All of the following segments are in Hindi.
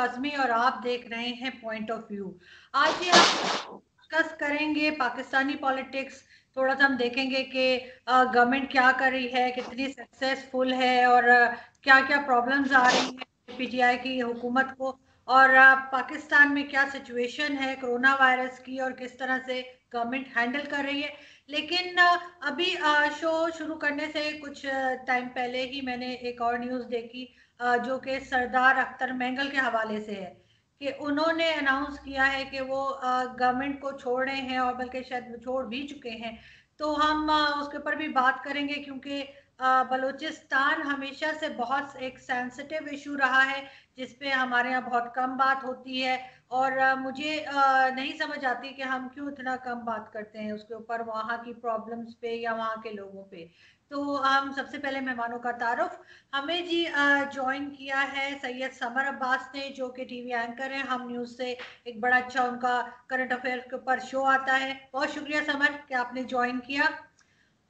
काज़मी और आप देख रहे हैं पॉइंट ऑफ व्यू। आज ये हम डिस्कस करेंगे पाकिस्तानी पॉलिटिक्स। थोड़ा सा हम देखेंगे कि गवर्नमेंट क्या कर रही है, कितनी सक्सेसफुल है और क्या क्या प्रॉब्लम्स आ रही हैं पीटीआई की हुकूमत को, और पाकिस्तान में क्या सिचुएशन है कोरोना वायरस की और किस तरह से गवर्नमेंट हैंडल कर रही है। लेकिन अभी शो शुरू करने से कुछ टाइम पहले ही मैंने एक और न्यूज़ देखी, जो कि सरदार अख्तर मैंगल के हवाले से है कि उन्होंने अनाउंस किया है कि वो गवर्नमेंट को छोड़ रहे हैं और बल्कि शायद वो छोड़ भी चुके हैं। तो हम उसके ऊपर भी बात करेंगे क्योंकि बलूचिस्तान हमेशा से बहुत एक सेंसिटिव इशू रहा है जिस पे हमारे यहाँ बहुत कम बात होती है। और मुझे नहीं समझ आती कि हम क्यों इतना कम बात करते हैं उसके ऊपर, वहाँ की प्रॉब्लम्स पे या वहाँ के लोगों पे। तो हम सबसे पहले मेहमानों का तारुफ, हमें जी ज्वाइन किया है सैयद समर अब्बास ने, जो कि टीवी एंकर हैं। हम न्यूज़ से एक बड़ा अच्छा उनका करंट अफेयर के ऊपर शो आता है। बहुत शुक्रिया समर कि आपने ज्वाइन किया।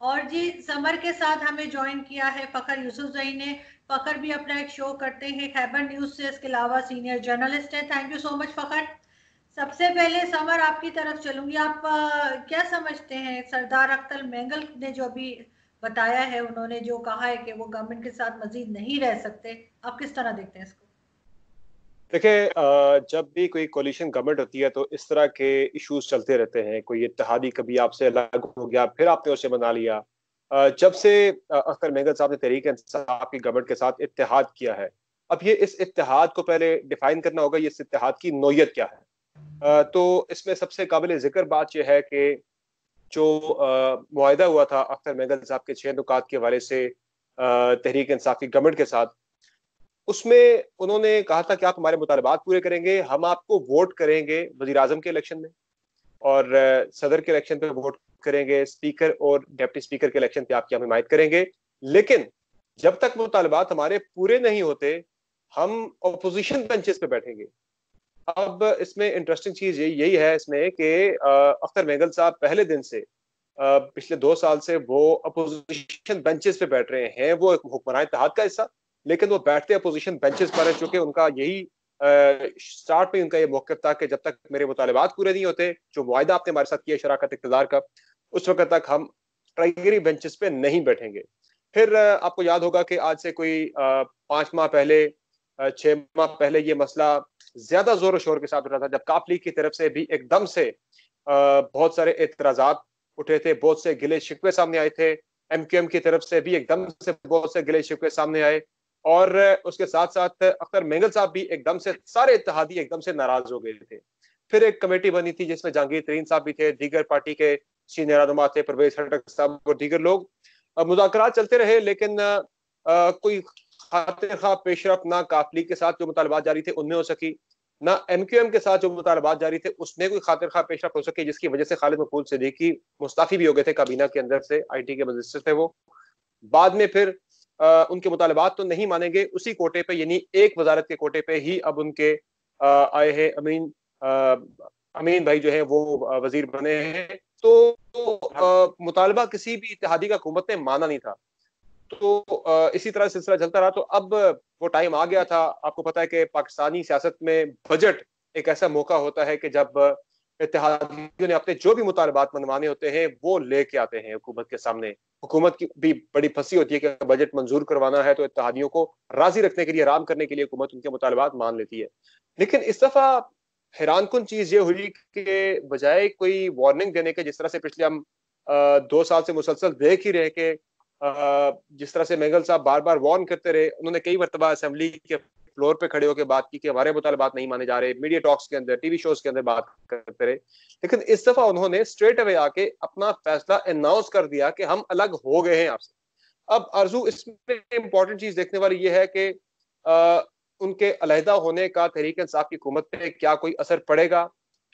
और जी समर के साथ हमें ज्वाइन किया है फ़खर यूसुफजई ने। फ़खर भी अपना एक शो करते हैं खैबर न्यूज़ से, इसके अलावा सीनियर जर्नलिस्ट है। Thank you so much Fakhar. सबसे पहले समर आपकी तरफ चलूंगी। आप क्या समझते हैं सरदार अख्तर मैंगल ने जो अभी बताया है, उन्होंने जो कहा है कि वो गवर्नमेंट के साथ मजीद नहीं रह सकते, आप किस तरह देखते हैं इसको? देखिए, जब भी कोई कोलिशन गवर्नमेंट होती है तो इस तरह के इश्यूज चलते रहते हैं। कोई इत्तेहादी कभी आपसे अलग हो गया, फिर आपने उसे मना लिया। जब से अख्तर मैंगल साहब ने तहरीक इंसाफ की गवर्नमेंट के साथ इत्तेहाद किया है, अब ये इस इत्तेहाद को पहले डिफाइन करना होगा, ये इस इत्तेहाद की नौयत क्या है। तो इसमें सबसे काबिल जिक्र बात यह है कि जो मुआहिदा हुआ था अख्तर मैंगल साहब के 6 नुकात के हवाले से तहरीक इंसाफ की गवर्नमेंट के साथ, उसमें उन्होंने कहा था कि आप हमारे मुतालबात पूरे करेंगे, हम आपको वोट करेंगे वजीर आजम के इलेक्शन में, और सदर के इलेक्शन पे वोट करेंगे, स्पीकर और डिप्टी स्पीकर के इलेक्शन पे आपकी हम हिमायत करेंगे। लेकिन जब तक मुतालबात हमारे पूरे नहीं होते, हम अपोजिशन बेंचेस पे बैठेंगे। अब इसमें इंटरेस्टिंग चीज यही है इसमें कि अख्तर मैंगल साहब पहले दिन से पिछले 2 साल से वो अपोजिशन बेंचेस पे बैठ रहे हैं। वो एक हुक्मरान इत्तेहाद का हिस्सा, लेकिन वो बैठते अपोजिशन बेंचेस पर है, चूंकि उनका यही स्टार्ट में उनका ये मौक़िफ़ था कि जब तक मेरे मुतालिबात पूरे नहीं होते, जो मुआहिदा आपने हमारे साथ किया शराकत इक़्तिदार का, उस वक्त तक हम ट्राइगरी बेंचेस पे नहीं बैठेंगे। फिर आपको याद होगा कि आज से कोई 5 माह पहले, 6 माह पहले ये मसला ज्यादा जोर शोर के साथ उठा था, जब काफ लीग की तरफ से भी एकदम से बहुत सारे एतराजात उठे थे, बहुत से गिले शिकवे सामने आए थे। एमक्यूएम की तरफ से भी एकदम से बहुत से गिले शिकवे सामने आए, और उसके साथ साथ अख्तर मैंगल साहब भी एकदम से, सारे इत्तेहादी एकदम से नाराज हो गए थे। फिर एक कमेटी बनी थी जिसमें जहांगीर तरीन साहब भी थे, दीगर पार्टी के सीनियर रहनुमा थे, परवेज खटक साहब और दीगर लोग। मुज़ाकरात चलते रहे, लेकिन कोई खातिर खा पेशरफ ना काफ लीग के साथ जो मुतालबात जारी थे उनमें हो सकी, ना एमक्यूएम के साथ जो मुतालबात जारी थे उसमें कोई खातिर खा पेशरफ हो सके, जिसकी वजह से खालिद मकबूल सिद्दीकी मुस्ताफी भी हो गए थे काबीना के अंदर से, आईटी के मिनिस्टर थे वो। बाद में फिर उनके मुतालबात तो नहीं मानेंगे, उसी कोटे पे यानी एक वजारत के कोटे पे ही अब उनके आए हैं अमीन, अमीन भाई जो है वो वजीर बने हैं। तो मुतालबा किसी भी इत्तेहादी का हुकूमत ने माना नहीं था। तो इसी तरह सिलसिला चलता रहा। तो अब वो टाइम आ गया था। आपको पता है कि पाकिस्तानी सियासत में बजट एक ऐसा मौका होता है कि जब इत्तेहादियों ने अपने जो भी मुतालबात मनवाने होते हैं वो लेके आते हैं हुकूमत के सामने। हुकूमत की भी बड़ी फंसी होती है कि बजट मंजूर करवाना है, तो इत्तेहादियों को राजी रखने के लिए, आराम करने के लिए हुकूमत उनके मुतालबात मान लेती है। लेकिन इस दफा हैरानकुन चीज ये हुई कि बजाय कोई वार्निंग देने के, जिस तरह से पिछले हम 2 साल से मुसलसल देख ही रहे कि जिस तरह से मैंगल साहब बार बार वार्न करते रहे, उन्होंने कई मरतबा असेंबली के फ्लोर पे खड़े होकर बात की कि हमारे मुतालबात नहीं माने जा रहे, मीडिया टॉक्स के अंदर, टीवी शोज के अंदर बात करते रहे। लेकिन इस दफा उन्होंने स्ट्रेट अवे आके अपना फैसला अनाउंस कर दिया कि हम अलग हो गए हैं आपसे। अब अर्जू, इसमें इंपॉर्टेंट चीज देखने वाली यह है कि उनके अलहदा होने का तहरीक इंसाफ की हुकूमत पे क्या कोई असर पड़ेगा?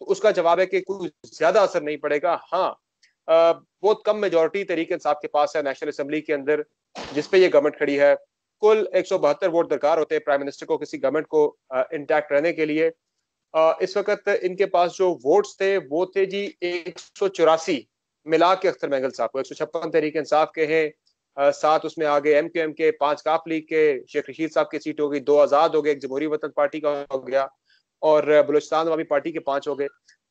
तो उसका जवाब है कि कोई ज्यादा असर नहीं पड़ेगा। हाँ, बहुत कम मेजोरिटी तहरीक इंसाफ के पास है नेशनल असेंबली के अंदर, जिसपे ये गवर्नमेंट खड़ी है। कुल 172 वोट दरकार होते हैं प्राइम मिनिस्टर को किसी गवर्नमेंट को इंटैक्ट रहने के लिए। इस वक्त इनके पास जो वोट्स थे वो थे जी 184, मिला के अख्तर मैंगल साहब को 156 तहरीक इंसाफ के हैं, सात उसमें आ गए MQM के, 5 काफ लीग के, शेख रशीद साहब की सीट हो गई, 2 आजाद हो गए, एक जमहूरी वतन पार्टी का हो गया, और बलूचिस्तान अवामी पार्टी के 5 हो गए।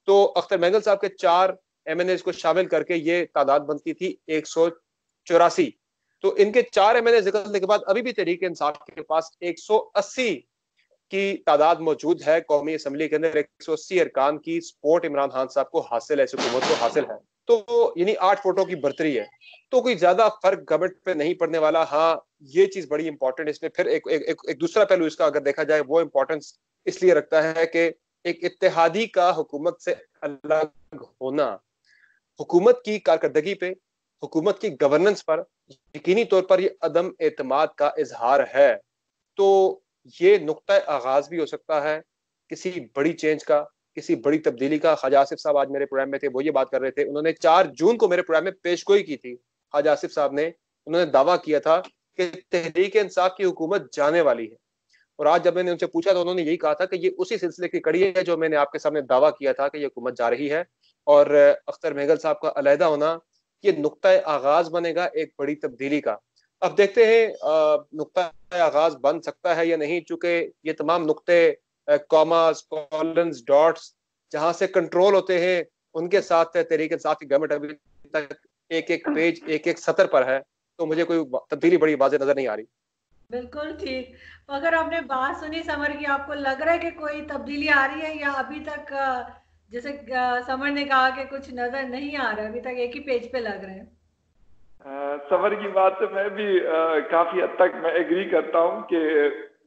तो अख्तर महंगल साहब के 4 MNAs को शामिल करके ये तादाद बनती थी 184। तो इनके 4 MNA निकलने के बाद अभी भी तहरीक इंसाफ के पास 180 की तादाद मौजूद है कौमी असम्बली के अंदर। 180 अरकान की सपोर्ट इमरान खान साहब को हासिल है, इस हुकूमत को हासिल है। तो यानी 8 वोटों की बढ़तरी है, तो कोई ज्यादा फर्क गवर्नमेंट पे नहीं पड़ने वाला। हाँ, ये चीज बड़ी इंपॉर्टेंट है इसमें। फिर एक दूसरा पहलू इसका अगर देखा जाए, वो इंपॉर्टेंस इसलिए रखता है कि एक इत्तेहादी का हुकूमत से अलग होना हुकूमत की कारकर्दगी पे, हुकूमत की गवर्नेंस पर यकीनी तौर पर ये अदम एतमाद का इजहार है। तो ये नुक्ता आगाज भी हो सकता है किसी बड़ी चेंज का, किसी बड़ी तब्दीली का। ख्वाजा आसिफ साहब आज मेरे प्रोग्राम में थे, वो ये बात कर रहे थे। उन्होंने 4 जून को मेरे प्रोग्राम में पेशगोई की थी। ख्वाजा आसिफ साहब ने, उन्होंने दावा किया था कि तहरीक इंसाफ की हुकूमत जाने वाली है। और आज जब मैंने उनसे पूछा तो उन्होंने यही कहा था कि ये उसी सिलसिले की कड़ी है जो मैंने आपके सामने दावा किया था कि ये हुकूमत जा रही है। और अख्तर महंगल साहब का अलहदा होना ये नुक्ता आगाज बनेगा एक बड़ी तब्दीली का। अब देखते हैं नुक्ता आगाज बन सकता है या नहीं, चूंकि ये तमाम नुक्ते, कॉमास, कॉलन्स, डॉट्स जहां से कंट्रोल होते हैं, उनके साथ तहरीक इंसाफ की गवर्नमेंट अभी तक एक एक पेज, एक एक सतर पर है। तो मुझे कोई तब्दीली बड़ी वाज़ेह नजर नहीं आ रही। बिल्कुल ठीक। अगर आपने बात सुनी समर की, आपको लग रहा है कि कोई तब्दीली आ रही है, या अभी तक जैसे समर ने कहा कि कुछ नजर नहीं आ रहा, अभी तक एक ही पेज पे लग रहे हैं? समर की बात से मैं भी काफी हद तक मैं एग्री करता हूँ कि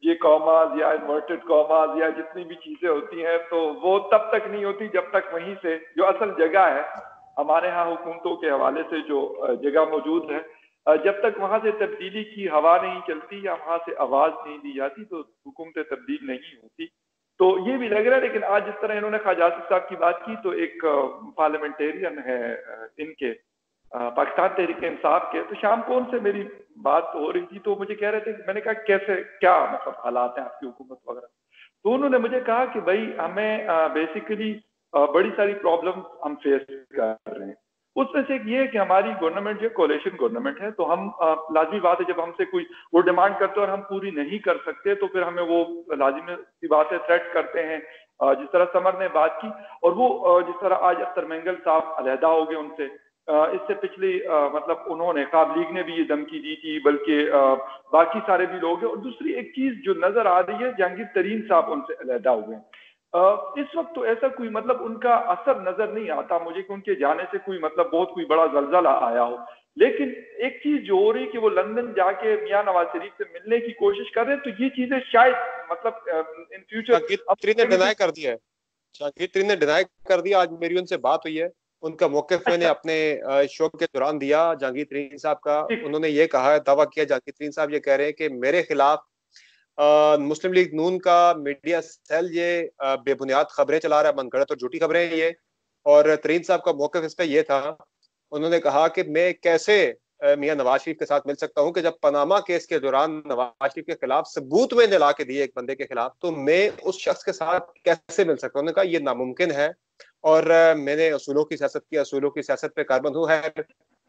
ये कॉमाज या इन्वर्टेड कॉमाज या जितनी भी चीजें होती हैं, तो वो तब तक नहीं होती जब तक वहीं से जो असल जगह है हमारे यहाँ हुकूमतों के हवाले से जो जगह मौजूद है, जब तक वहां से तब्दीली की हवा नहीं चलती या वहां से आवाज नहीं दी जाती, तो हुकूमतें तब्दील नहीं होती। तो ये भी लग रहा है। लेकिन आज जिस तरह इन्होंने ख्वाजा आसिफ साहब की बात की, तो एक पार्लियामेंटेरियन है इनके पाकिस्तान तहरीक इंसाफ के, तो शाम को उनसे मेरी बात हो रही थी, तो मुझे कह रहे थे, मैंने कहा कैसे, क्या मतलब हालात हैं आपकी हुकूमत वगैरह। तो उन्होंने मुझे कहा कि भाई हमें बेसिकली बड़ी सारी प्रॉब्लम्स हम फेस कर रहे हैं। उसमें से एक ये है कि हमारी गवर्नमेंट जो कोalition गवर्नमेंट है, तो हम लाजमी बात है जब हमसे कोई वो डिमांड करते हैं और हम पूरी नहीं कर सकते, तो फिर हमें वो लाजिमी सी बात है थ्रेट करते हैं, जिस तरह समर ने बात की। और वो जिस तरह आज अख्तर महंगल साहब अलहदा हो गए उनसे, इससे पिछली मतलब उन्होंने काब लीग ने भी ये धमकी दी थी, बल्कि बाकी सारे भी लोग हैं। और दूसरी एक चीज जो नजर आ रही है, जहांगीर तरीन साहब उनसे अलहदा हुए। इस वक्त तो ऐसा कोई मतलब उनका असर नजर नहीं आता मुझे कि उनके जाने से कोई मतलब बहुत कोई बड़ा जलजला आया हो। लेकिन एक चीज जो हो रही कि वो लंदन जाके मियां नवाज शरीफ से मिलने की कोशिश कर रहे हैं, तो ये चीजें शायद मतलब इन फ्यूचर ने डिनाई कर दिया है। शाकिर ने डिनाई कर दिया। आज मेरी उनसे बात हुई है, उनका मौक़िफ़ मैंने अपने शो के दौरान दिया जहांगीर तरीन साहब का। उन्होंने ये कहा है, दावा किया, जहांगीर तरीन साहब ये कह रहे हैं कि मेरे खिलाफ मुस्लिम लीग नून का मीडिया सेल ये बेबुनियाद खबरें चला रहा है, मनगढ़ंत और झूठी खबरें हैं ये। और तरीन साहब का मौक़िफ़ इस पर यह था, उन्होंने कहा कि मैं कैसे मियां नवाज शरीफ के साथ मिल सकता हूं कि जब पनामा केस के दौरान नवाज शरीफ के खिलाफ सबूत मैंने ला के दिए एक बंदे के खिलाफ, तो मैं उस शख्स के साथ कैसे मिल सकता हूं। उन्होंने कहा यह नामुमकिन है। और मैंने असूलों की सियासत की, असूलों की सियासत पे कारबंद हूँ। है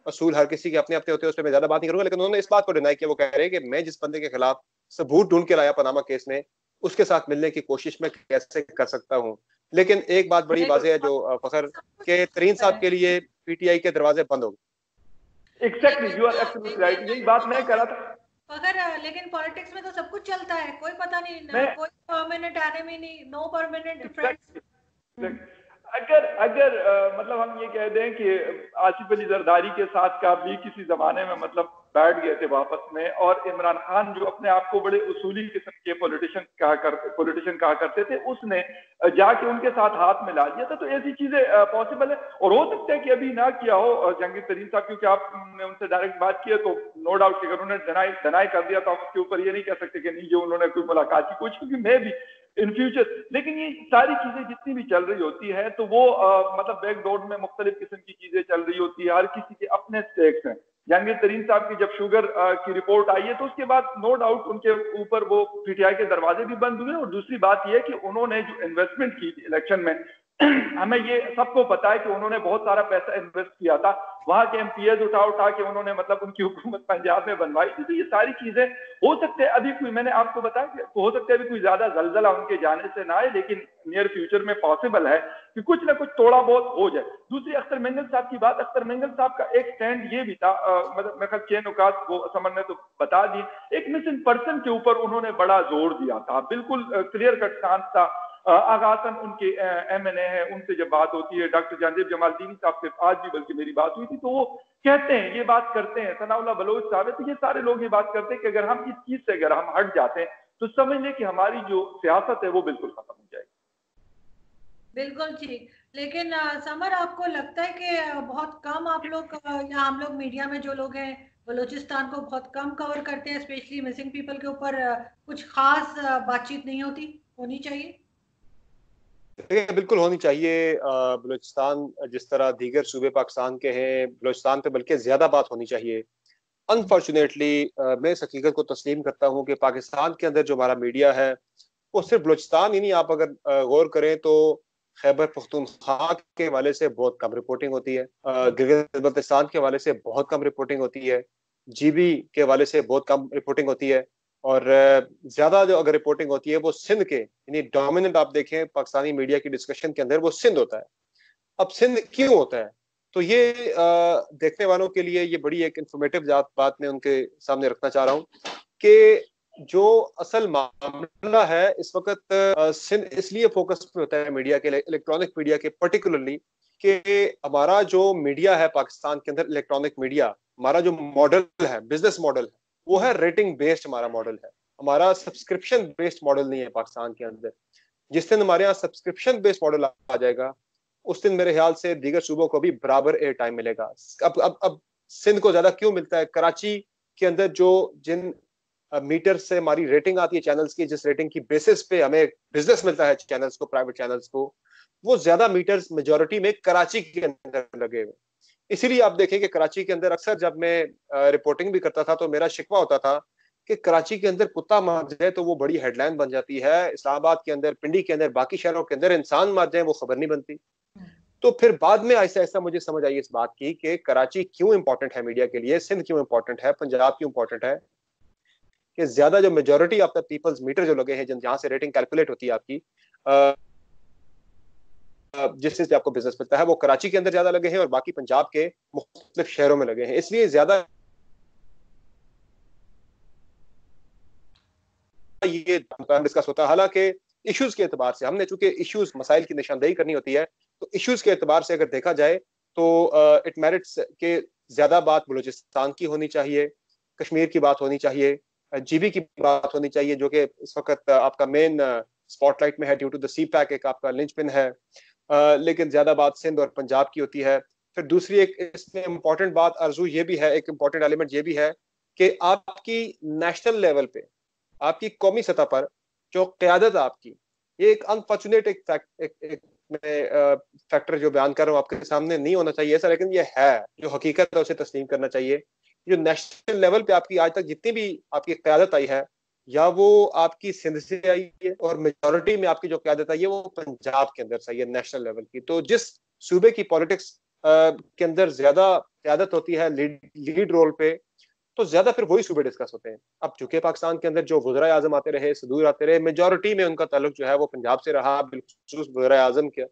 असूल हर किसी के अपने अपने होते हैं, उस पर मैं ज्यादा बात नहीं करूंगा। लेकिन उन्होंने इस बात को डिनाई किया, वो कह रहे हैं कि मैं जिस बंदे के खिलाफ सबूत ढूंढ के लाया पनामा केस में, उसके साथ मिलने की कोशिश में कैसे कर सकता हूँ। लेकिन एक बात बड़ी वाज़ेह है जो फखर के तरीन साहब के लिए पीटीआई के दरवाजे बंद हो गए। Exactly, you are absolutely right, यही बात मैं कह रहा था। मगर लेकिन पॉलिटिक्स में तो सब कुछ चलता है, कोई पता नहीं ना, कोई परमानेंट एनिमी नहीं, नो परमानेंट फ्रेंड्स। अगर मतलब हम ये कह दें कि आसिफ अली जरदारी के साथ का भी किसी जमाने में मतलब बैठ गए थे वापस में, और इमरान खान जो अपने आप को बड़े उसूली किस्म के पॉलिटिशियन कहा करते थे, उसने जाके उनके साथ हाथ मिला लिया था। तो ऐसी चीजें पॉसिबल है, और हो सकता है कि अभी ना किया हो जहांगीर तरीन साहब, क्योंकि आपने उनसे डायरेक्ट बात की है, तो नो डाउट कि अगर उन्होंने डिनाई कर दिया, तो आप उसके ऊपर ये नहीं कह सकते कि नहीं जो उन्होंने कोई मुलाकात की कुछ, क्योंकि मैं भी इन फ्यूचर। लेकिन ये सारी चीजें जितनी भी चल रही होती है, तो वो मतलब बैकडोर में मुख्तलिफ किस्म की चीजें चल रही होती है, हर किसी के अपने स्टेक्स हैं। जहांगीर तरीन साहब की जब शुगर की रिपोर्ट आई है, तो उसके बाद नो डाउट उनके ऊपर वो पीटीआई के दरवाजे भी बंद हुए। और दूसरी बात यह है कि उन्होंने जो इन्वेस्टमेंट की इलेक्शन में, हमें ये सबको पता है कि उन्होंने बहुत सारा पैसा इन्वेस्ट किया था वहां के एमपीएस उठा के उन्होंने मतलब उनकी हुकूमत पंजाब में बनवाई थी। तो ये सारी चीजें हो सकते हैं अभी कोई, मैंने आपको बताया कि हो सकता है अभी कोई ज्यादा जलजला उनके जाने से ना आए, लेकिन नियर फ्यूचर में पॉसिबल है कि कुछ ना कुछ थोड़ा बहुत हो जाए। दूसरी अख्तर मेंगल साहब की बात, अख्तर मेंगल साहब का एक स्टैंड ये भी था, मतलब मैं कल चेन औकात वो समर ने तो बता दी, एक मिसिंग पर्सन के ऊपर उन्होंने बड़ा जोर दिया था, बिल्कुल क्लियर कट स्टांस था। आगासन उनके एमएनए है, उनसे जब बात होती है, डॉक्टर जानदेव जमालदीनी साहब से आज भी बल्कि मेरी बात हुई थी, तो वो कहते हैं, ये बात करते हैं, सनाउल्लाह बलोच साहब है, तो ये सारे लोग ये बात करते हैं कि अगर हम इस चीज से अगर हम हट जाते हैं तो समझ लें कि हमारी जो सियासत है वो बिल्कुल खत्म हो जाएगी। बिल्कुल ठीक। लेकिन समर, आपको लगता है कि बहुत कम आप लोग या हम लोग मीडिया में जो लोग हैं बलूचिस्तान को बहुत कम कवर करते हैं, स्पेशली मिसिंग पीपल के ऊपर कुछ खास बातचीत नहीं होती, होनी चाहिए? देखिए, बिल्कुल होनी चाहिए। बलूचिस्तान जिस तरह दीगर सूबे पाकिस्तान के हैं, बलूचिस्तान पे बल्कि ज्यादा बात होनी चाहिए। अनफॉर्चुनेटली मैं इस हकीकत को तस्लीम करता हूँ कि पाकिस्तान के अंदर जो हमारा मीडिया है वो सिर्फ बलूचिस्तान ही नहीं, आप अगर गौर करें तो खैबर पख्तूनख्वा के हवाले से बहुत कम रिपोर्टिंग होती है, गिलगित बल्तिस्तान के हवाले से बहुत कम रिपोर्टिंग होती है, जीबी के हवाले से बहुत कम रिपोर्टिंग होती है, और ज्यादा जो अगर रिपोर्टिंग होती है वो सिंध के, यानी डोमिनेंट आप देखें पाकिस्तानी मीडिया की डिस्कशन के अंदर वो सिंध होता है। अब सिंध क्यों होता है? तो ये देखने वालों के लिए ये बड़ी एक इंफॉर्मेटिव बात मैं उनके सामने रखना चाह रहा हूँ कि जो असल मामला है इस वक्त सिंध इसलिए फोकस पे होता है मीडिया के, इलेक्ट्रॉनिक मीडिया के पर्टिकुलरली, कि हमारा जो मीडिया है पाकिस्तान के अंदर, इलेक्ट्रॉनिक मीडिया, हमारा जो मॉडल है, बिजनेस मॉडल है, वो है रेटिंग बेस्ड हमारा मॉडल है, हमारा सब्सक्रिप्शन बेस्ड मॉडल नहीं है पाकिस्तान के अंदर। जिस दिन हमारे यहाँ सब्सक्रिप्शन बेस्ड मॉडल आ जाएगा उस दिन मेरे ख्याल से दीगर सूबों को भी बराबर एयर टाइम मिलेगा। अब सिंध को ज्यादा क्यों मिलता है? कराची के अंदर जो जिन मीटर से हमारी रेटिंग आती है चैनल्स की, जिस रेटिंग की बेसिस पे हमें बिजनेस मिलता है चैनल्स को, प्राइवेट चैनल्स को, वो ज्यादा मीटर्स मेजोरिटी में कराची के अंदर लगे हुए। इसीलिए आप देखें कि कराची के अंदर अक्सर जब मैं रिपोर्टिंग भी करता था तो मेरा शिकवा होता था कि कराची के अंदर कुत्ता मर जाए तो वो बड़ी हेडलाइन बन जाती है, इस्लामाबाद के अंदर, पिंडी के अंदर, बाकी शहरों के अंदर इंसान मर जाए वो खबर नहीं बनती। तो फिर बाद में ऐसा ऐसा मुझे समझ आई इस बात की कि कराची क्यों इंपॉर्टेंट है मीडिया के लिए, सिंध क्यों इंपॉर्टेंट है, पंजाब क्यों इंपॉर्टेंट है, कि ज्यादा जो majority of the peoples meter जो लगे हैं जहां से रेटिंग कैलकुलेट होती है आपकी, जिस चीज से आपको बिजनेस मिलता है, वो कराची के अंदर ज्यादा लगे हैं और बाकी पंजाब के मुख्तलिफ शहरों में लगे हैं, इसलिए ज्यादा ये डिस्कस होता है। हालांकि इश्यूज के एतबार से हमने, चूंकि इश्यूज मसाइल की निशानदेही करनी होती है, तो इश्यूज के एतबार से अगर देखा जाए तो इट मेरिट्स के ज्यादा बात बलूचिस्तान की होनी चाहिए, कश्मीर की बात होनी चाहिए, जीबी की बात होनी चाहिए, जो कि इस वक्त आपका मेन स्पॉटलाइट में है due to the C pack, एक आपका लिंचपिन है। लेकिन ज्यादा बात सिंध और पंजाब की होती है। फिर दूसरी एक इसमें इंपॉर्टेंट बात अर्जू ये भी है, एक इंपॉर्टेंट एलिमेंट ये भी है कि आपकी नेशनल लेवल पे, आपकी कौमी सतह पर जो क्यादत आपकी, ये एक अनफॉर्चुनेट फैक्टर जो बयान कर रहा हूँ आपके सामने, नहीं होना चाहिए ऐसा, लेकिन ये है जो हकीकत है उसे तस्लीम करना चाहिए। जो नेशनल लेवल पे आपकी आज तक जितनी भी आपकी क्यादत आई है, या वो आपकी सिंध से आई है, और मेजोरिटी में आपकी जो क्यादत आई है वो पंजाब के अंदर से आई है नेशनल लेवल की। तो जिस सूबे की पॉलिटिक्स के अंदर ज्यादा क्यादत होती है, लीड रोल पे, तो ज्यादा फिर वही सूबे डिस्कस होते हैं। अब चूंकि पाकिस्तान के अंदर जो वज़ीर आजम आते रहे, सदूर आते रहे, मेजोरिटी में उनका ताल्लुक जो है वो पंजाब से रहा, बिलखुसूस वज़ीर आजम के,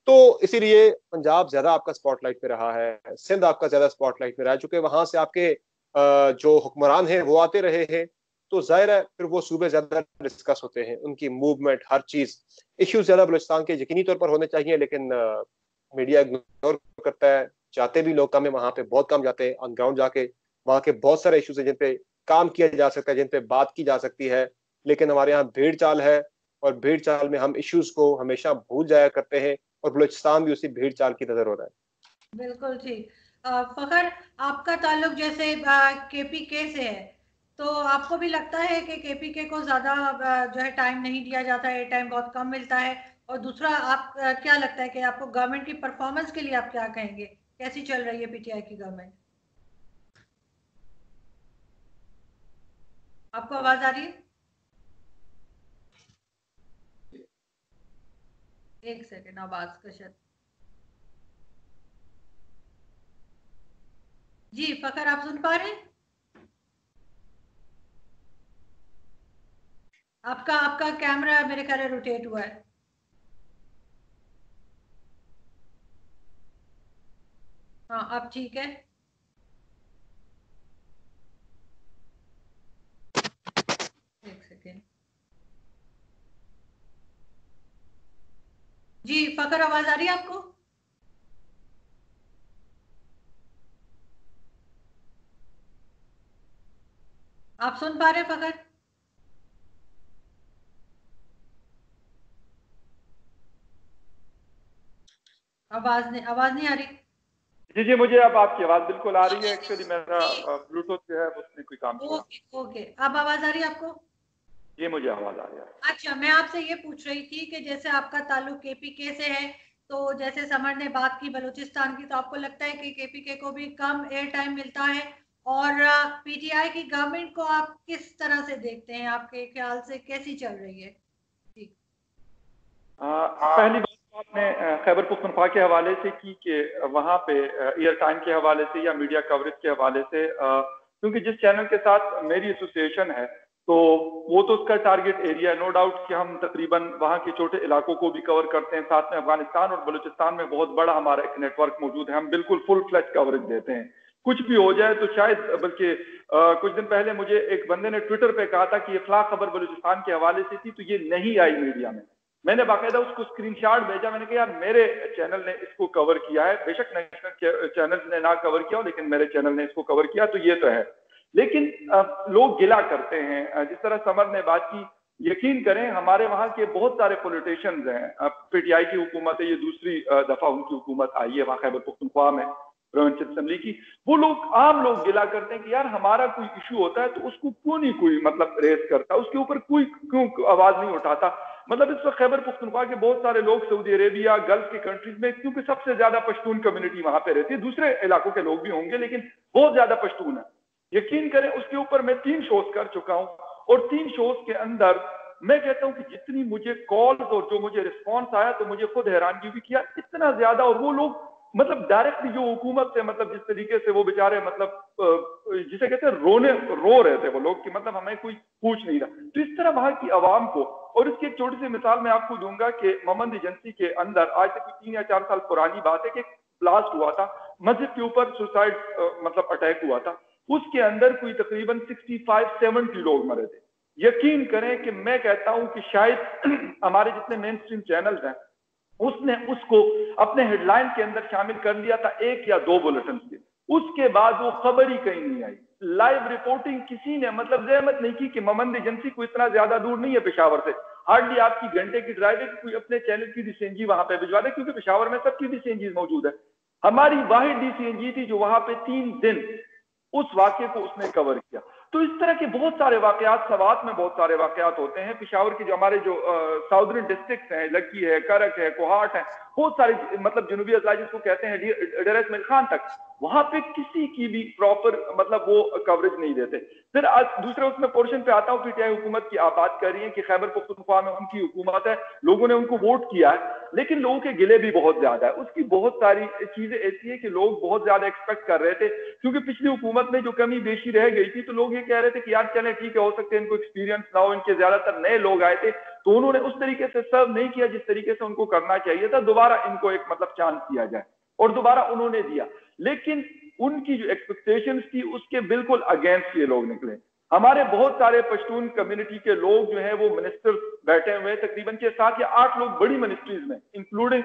तो इसीलिए पंजाब ज्यादा आपका स्पॉटलाइट पे रहा है, सिंध आपका ज्यादा स्पॉटलाइट में रहा है, चूंकि वहां से आपके जो हुक्मरान हैं वो आते रहे हैं, तो जाहिर है फिर वो सूबे ज्यादा डिस्कस होते हैं, उनकी मूवमेंट, हर चीज, इश्यूज ज्यादा बलूचिस्तान के यकीनी तौर पर होने चाहिए, लेकिन मीडिया इग्नोर करता है। जाते भी लोग कम है वहां पे, बहुत कम जाते हैं ऑन ग्राउंड जाके। वहां के बहुत सारे इश्यूज हैं जिन पे काम किया जा सकता है, जिन पे बात की जा सकती है, लेकिन हमारे यहाँ भीड़ चाल है, और भीड़ चाल में हम इश्यूज को हमेशा भूल जाया करते हैं, और बलूचिस्तान भी उसी भीड़ चाल की नजर हो रहा है। बिल्कुल ठीक। फखर, आपका ताल्लुक जैसे केपीके से है, तो आपको भी लगता है कि केपीके को ज्यादा जो है टाइम नहीं दिया जाता है, टाइम बहुत कम मिलता है? और दूसरा, आप क्या लगता है कि आपको गवर्नमेंट की परफॉर्मेंस के लिए आप क्या कहेंगे, कैसी चल रही है पीटीआई की गवर्नमेंट? आपको आवाज आ रही है? एक सेकेंड, आवाज का शायद। जी फकर, आप सुन पा रहे हैं? आपका आपका कैमरा मेरे ख्याल है रोटेट हुआ है। हाँ, अब ठीक है। एक सेकेंड। जी फकर, आवाज आ रही है आपको? आप सुन पा रहे हैं फकर? आवाज नहीं आ रही। जी जी, मुझे अब आपकी आवाज बिल्कुल आ रही है। एक्चुअली मेरा ब्लूटूथ जो है उसने कोई काम किया। ओके ओके, अब आवाज आ रही है आपको? जी मुझे आवाज आ रही है। अच्छा, मैं आपसे ये पूछ रही थी कि जैसे आपका ताल्लुक केपीके से है, तो जैसे समर ने बात की बलूचिस्तान की, तो आपको लगता है कि केपीके को भी कम एयर टाइम मिलता है? और पीटीआई की गवर्नमेंट को आप किस तरह से देखते हैं? आपके ख्याल से कैसी चल रही है? जी। पहली बात आपने खैबर पख्तूनख्वा के हवाले से की कि वहां पे एयर टाइम के हवाले से या मीडिया कवरेज के हवाले से, क्योंकि जिस चैनल के साथ मेरी एसोसिएशन है तो वो तो उसका टारगेट एरिया है। नो डाउट कि हम तकरीबन वहाँ के छोटे इलाकों को भी कवर करते हैं, साथ में अफगानिस्तान और बलूचिस्तान में बहुत बड़ा हमारा एक नेटवर्क मौजूद है। हम बिल्कुल फुल फ्लैश कवरेज देते हैं, कुछ भी हो जाए तो शायद, बल्कि कुछ दिन पहले मुझे एक बंदे ने ट्विटर पे कहा था कि ये फला खबर बलूचिस्तान के हवाले से थी तो ये नहीं आई मीडिया में। मैंने बाकायदा उसको स्क्रीनशॉट भेजा, मैंने कहा यार मेरे चैनल ने इसको कवर किया है, बेशक नेशनल चैनल ने ना कवर किया हो लेकिन मेरे चैनल ने इसको कवर किया, तो ये तो है। लेकिन लोग गिला करते हैं, जिस तरह समर ने बात की, यकीन करें हमारे वहां के बहुत सारे पॉलिटिशियंस हैं। पीटीआई की हुकूमत है, ये दूसरी दफा उनकी हुकूमत आई है वहां खैबर पख्तूनख्वा में प्रोविंशियल असेंबली की। वो लोग, आम लोग गिला करते हैं कि यार हमारा कोई इशू होता है तो उसको क्यों नहीं कोई मतलब रेस करता, उसके ऊपर कोई क्यों आवाज नहीं उठाता। मतलब इस वक्त खैबर पख्तूनख्वा के बहुत सारे लोग सऊदी अरेबिया, गल्फ के कंट्रीज में, क्योंकि सबसे ज्यादा पश्तून कम्युनिटी वहां पे रहती है, दूसरे इलाकों के लोग भी होंगे लेकिन बहुत ज्यादा पश्तून है। यकीन करें उसके ऊपर मैं 3 शोज कर चुका हूं और 3 शोज के अंदर मैं कहता हूं कि जितनी मुझे कॉल्स और जो मुझे रिस्पॉन्स आया तो मुझे खुद हैरानगी भी किया, इतना ज्यादा। और वो लोग मतलब डायरेक्टली जो हुकूमत से, मतलब जिस तरीके से वो बेचारे, मतलब जिसे कहते हैं रो रहे थे वो लोग कि मतलब हमें कोई पूछ नहीं रहा, तो इस तरह वहां की आवाम को। और इसकी एक छोटी सी मिसाल मैं आपको दूंगा कि मोहम्मद एजेंसी के अंदर आज से 3 या 4 साल पुरानी बात है कि ब्लास्ट हुआ था, मस्जिद के ऊपर सुसाइड मतलब अटैक हुआ था, उसके अंदर कोई तकरीबन 65-70 लोग मरे थे। यकीन करें कि मैं कहता हूं कि शायद हमारे जितने मेन स्ट्रीम चैनल्स हैं उसने उसको अपने हेडलाइन के अंदर शामिल कर लिया था 1 या 2 बुलेटिन के, उसके बाद वो खबर ही कहीं नहीं आई। लाइव रिपोर्टिंग किसी ने मतलब जहमत नहीं की कि मोहम्मद एजेंसी को इतना ज्यादा दूर नहीं है पेशावर से, हार्डली आपकी घंटे की ड्राइव है, कोई अपने चैनल की डीसीएनजी वहां पे भिजवा दे, क्योंकि पेशावर में सबकी डीसीएनजी मौजूद है। हमारी वाहिद डीसीएनजी थी जो वहां पे 3 दिन उस वाक्य को उसने कवर किया। तो इस तरह के बहुत सारे वाकयात, सवात में बहुत सारे वाकयात होते हैं। पिशावर के जो हमारे जो साउदर्न डिस्ट्रिक्ट हैं, लक्की है, करक है, कोहाट है, बहुत सारे मतलब जनूबी अजला जिसको कहते हैं डेरा इस्माइल खान तक, वहां पे किसी की भी प्रॉपर मतलब वो कवरेज नहीं देते। फिर आज दूसरे उसमें पोर्शन पे आता हूँ, पीटीआई हुकूमत की आप बात कर रही है कि खैबर पख्तूनख्वा में उनकी हुकूमत है, लोगों ने उनको वोट किया है, लेकिन लोगों के गिले भी बहुत ज्यादा है। उसकी बहुत सारी चीजें ऐसी है कि लोग बहुत ज्यादा एक्सपेक्ट कर रहे थे, क्योंकि पिछली हुकूमत में जो कमी बेशी रह गई थी तो लोग ये कह रहे थे कि यार चले ठीक है, हो सकते हैं इनको एक्सपीरियंस ना हो, इनके ज्यादातर नए लोग आए थे तो उन्होंने उस तरीके से सर्व नहीं किया जिस तरीके से उनको करना चाहिए था, दोबारा इनको एक मतलब चांस दिया जाए, और दोबारा उन्होंने दिया। लेकिन उनकी जो एक्सपेक्टेशंस थी उसके बिल्कुल अगेंस्ट ये लोग निकले। हमारे बहुत सारे पश्तून कम्युनिटी के लोग जो है वो मिनिस्टर बैठे हुए हैं, तकरीबन 7 या 8 लोग बड़ी मिनिस्ट्रीज में, इंक्लूडिंग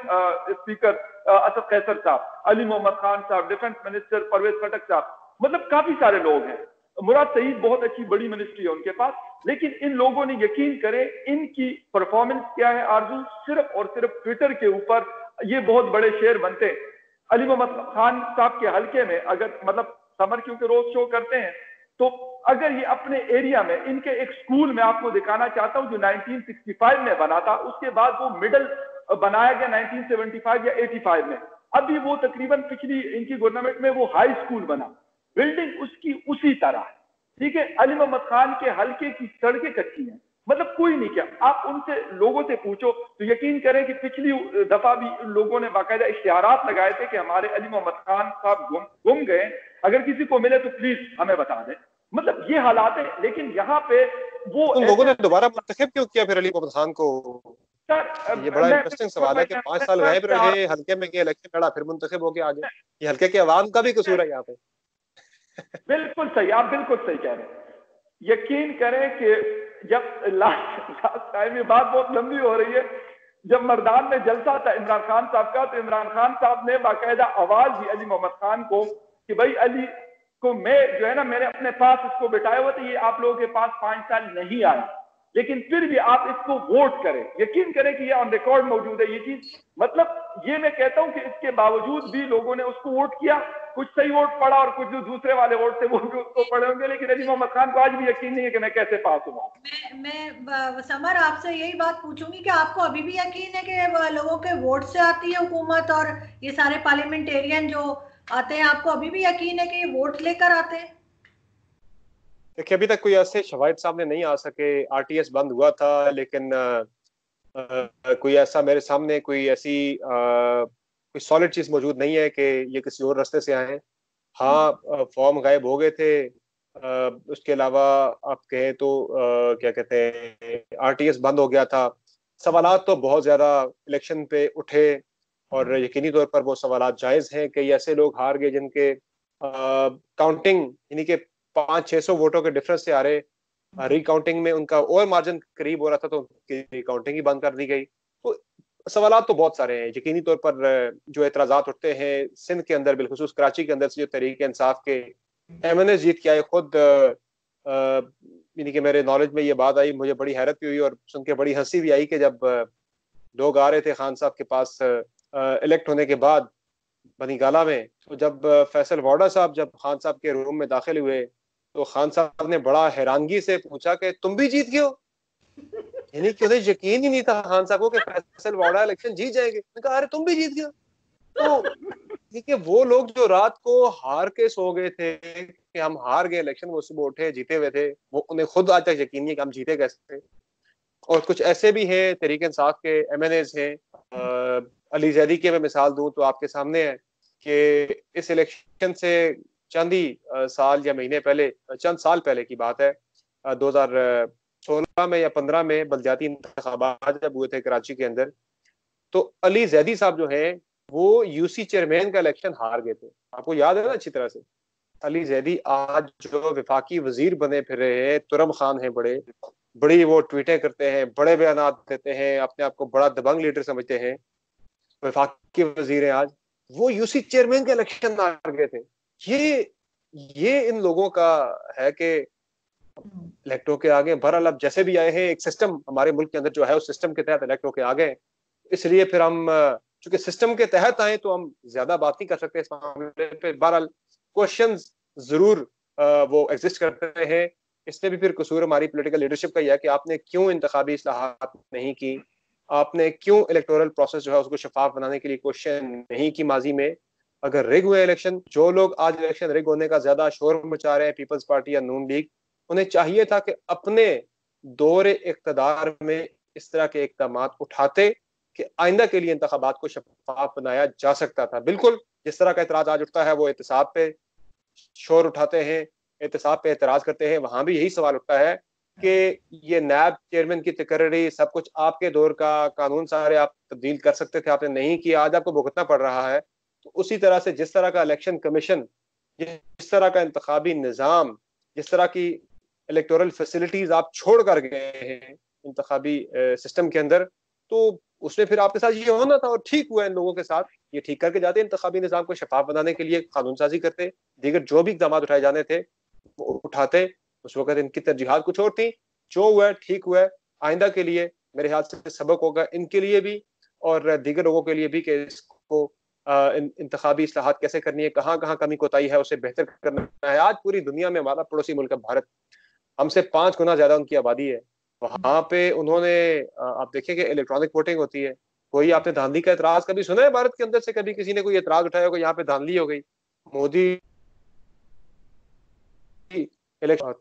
स्पीकर असद कैसर साहब, अली मोहम्मद खान साहब, डिफेंस मिनिस्टर परवेज खटक साहब, मतलब काफी सारे लोग हैं। मुराद सईद बहुत अच्छी बड़ी मिनिस्ट्री है उनके पास, लेकिन इन लोगों ने, यकीन करें, इनकी परफॉर्मेंस क्या है आरजू, सिर्फ और सिर्फ ट्विटर के ऊपर ये बहुत बड़े शेर बनते हैं। अली मोहम्मद खान साहब के हल्के में अगर मतलब समर क्योंकि रोज शो करते हैं, तो अगर ये अपने एरिया में, इनके एक स्कूल में आपको दिखाना चाहता हूं जो 1965 में बना था, उसके बाद वो मिडल बनाया गया 1975 या 85 में, अभी वो तकरीबन पिछली इनकी गवर्नमेंट में वो हाई स्कूल बना, बिल्डिंग उसकी उसी तरह है। ठीक है, अली मोहम्मद खान के हल्के की सड़कें कच्ची हैं, मतलब कोई नहीं किया। आप उनसे लोगों से पूछो तो यकीन करें कि पिछली दफा भी लोगों ने बाकायदा इश्तिहारात लगाए थे कि हमारे अली मोहम्मद खान साहब गुम गए, अगर किसी को मिले तो प्लीज हमें बता दे। मतलब ये हालात है। लेकिन यहाँ पे वो उन लोगों ने दोबारा मुंतखब क्यों किया फिर अली मोहम्मद खान को? सर, ये बड़ा मैं इंटरेस्टिंग सवाल है कि 5 साल गायब रहे, हल्के में गए, इलेक्शन लड़ा, फिर मुंतखब होके आ गए। ये हल्के के अवाम का भी कसूर है यहाँ पे। बिल्कुल सही, आप बिल्कुल सही कह रहे हैं। यकीन करें कि जब लास्ट टाइम, ये बात बहुत लंबी हो रही है, जब मर्दान में जलसा था इमरान खान साहब का, तो इमरान खान साहब ने बाकायदा आवाज दी अली मोहम्मद खान को कि भाई अली को मैं जो है ना, मैंने अपने पास इसको बिठाया हुआ था, ये आप लोगों के पास 5 साल नहीं आए, लेकिन फिर भी आप इसको वोट करें। यकीन करें कि ये ऑन रिकॉर्ड मौजूद है ये चीज। मतलब ये मैं कहता हूं कि इसके बावजूद भी लोगों ने उसको वोट किया। कुछ सही वोट पड़ा और कुछ जो दूसरे वाले वोट थे वो भी उसको पड़े होंगे, लेकिन अली मोहम्मद खान को आज भी यकीन नहीं है कि मैं कैसे पास हुआ। मैं समर आपसे यही बात पूछूंगी कि आपको अभी भी यकीन है कि लोगों के वोट से आती है हुकूमत, और ये सारे पार्लियामेंटेरियन जो आते हैं, आपको अभी भी यकीन है कि ये वोट लेकर आते हैं? देखिए, अभी तक कोई ऐसे शवाहिद सामने नहीं आ सके। आरटीएस बंद हुआ था, लेकिन कोई ऐसा मेरे सामने कोई ऐसी कोई सॉलिड चीज मौजूद नहीं है कि ये किसी और रास्ते से आए। हाँ, फॉर्म गायब हो गए थे। उसके अलावा आप कहें तो क्या कहते हैं, आरटीएस बंद हो गया था। सवालात तो बहुत ज्यादा इलेक्शन पे उठे, और यकीनी तौर पर वो सवालात जायज हैं कि ऐसे लोग हार गए जिनके काउंटिंग यानी कि 500-600 वोटों के डिफरेंस से आ रहे, रिकाउंटिंग में उनका और मार्जिन करीब हो रहा था, तो उनकी रिकाउंटिंग ही बंद कर दी गई। तो सवालात तो बहुत सारे हैं। यकीनी तौर पर जो एतराजात उठते हैं सिंध के अंदर, बिलखुसूस कराची के अंदर से जो तहरीक इंसाफ के एमएनए जीत के आए, खुद यानी कि मेरे नॉलेज में ये बात आई, मुझे बड़ी हैरत भी हुई और सुन के बड़ी हंसी भी आई कि जब लोग आ रहे थे खान साहब के पास इलेक्ट होने के बाद बनी गाला में, तो जब फैसल वाडा साहब जब खान साहब के रूम में दाखिल हुए, तो खान साहब ने बड़ा हैरानगी से पूछा कि तुम भी जीत गए हो। यानी कि उन्हें यकीन ही नहीं था खान साहब को कि फैसल वाडा इलेक्शन जीत जाएंगे। मैंने कहा अरे तुम भी जीत गए। तो देखिए, वो लोग जो रात को हार के सो गए थे कि हम हार गए इलेक्शन, वो सुबह उठे जीते हुए थे, वो उन्हें खुद आज तक यकीन नहीं कि हम जीते कैसे। और कुछ ऐसे भी हैं तहरीक इंसाफ के एमएनएज हैं। अली जैदी की मैं मिसाल दूं तो आपके सामने है कि इस इलेक्शन से चंद ही साल या महीने पहले, चंद साल पहले की बात है, 2016 में या 15 में बलदियाती इंतखाबात जब हुए थे कराची के अंदर, तो अली जैदी साहब जो हैं वो यूसी चेयरमैन का इलेक्शन हार गए थे। आपको याद है ना अच्छी तरह से। अली जैदी आज जो विफाकी वजीर बने फिर रहे हैं, तुरम खान है, बड़े बड़ी वो ट्वीटें करते हैं, बड़े बयान देते हैं, अपने आप को बड़ा दबंग लीडर समझते हैं, वफाकी वजीर हैं आज, वो यूसी चेयरमैन के इलेक्शन हार गए थे। ये इन लोगों का है कि इलेक्ट होके आ गए। बहरहाल अब जैसे भी आए हैं, एक सिस्टम हमारे मुल्क के अंदर जो है उस सिस्टम के तहत इलेक्ट होके आ गए, इसलिए फिर हम चूंकि सिस्टम के तहत आए तो हम ज्यादा बात नहीं कर सकते इस मामले पे। बहरहाल क्वेश्चन जरूर वो एग्जिस्ट करते हैं। इसमें भी फिर कसूर हमारी पॉलिटिकल लीडरशिप का ही है कि आपने क्यों इंतखाबी इस्लाहात नहीं की, आपने क्यों इलेक्टोरल प्रोसेस जो है उसको शफाफ बनाने के लिए क्वेश्चन नहीं की माजी में। अगर रिग हुए इलेक्शन, जो लोग आज इलेक्शन रिग होने का ज्यादा शोर मचा रहे हैं, पीपल्स पार्टी या नून लीग, उन्हें चाहिए था कि अपने दौरे इक़्तिदार में इस तरह के इक़दाम उठाते कि आइंदा के लिए इंतखाबात को शफाफ बनाया जा सकता था। बिल्कुल जिस तरह का एतराज आज उठता है, वो एहतसाब पे शोर उठाते हैं, एहतसाब पे एतराज करते हैं, वहां भी यही सवाल उठता है कि ये नैब चेयरमैन की तकर्री सब कुछ आपके दौर का, कानून सारे आप तब्दील कर सकते थे, आपने नहीं किया, आज आपको भुगतना पड़ रहा है। तो उसी तरह से जिस तरह का इलेक्शन कमीशन, जिस तरह का इंतखाबी निज़ाम, जिस तरह की इलेक्टोरल फैसिलिटीज आप छोड़ कर गए हैं इंतखाबी सिस्टम के अंदर, तो उसमें फिर आपके साथ ये होना था और ठीक हुआ इन लोगों के साथ। ये ठीक करके जाते, इंतखाबी निज़ाम को शफाफ बनाने के लिए कानून साजी करते, दीगर जो भी इक़दाम उठाए जाने थे वो उठाते। उस वक्त इनकी तरजीहात कुछ और थी। जो हुआ ठीक हुआ। आइंदा के लिए मेरे ख्याल से सबक होगा इनके लिए भी और दीगर लोगों के लिए भी कि इसको इंतखाबी इस्लाहात कैसे करनी है, कहाँ कहाँ कमी कोताही है, उसे बेहतर करना है। आज पूरी दुनिया में हमारा पड़ोसी मुल्क है भारत, हमसे 5 गुना ज्यादा उनकी आबादी है। वहां पे उन्होंने आप देखिए कि इलेक्ट्रॉनिक वोटिंग होती है। कोई आपने धांधली का एतराज कभी सुना है भारत के अंदर से? कभी किसी ने कोई एतराज उठाया होगा यहाँ पे धांधली हो गई? मोदी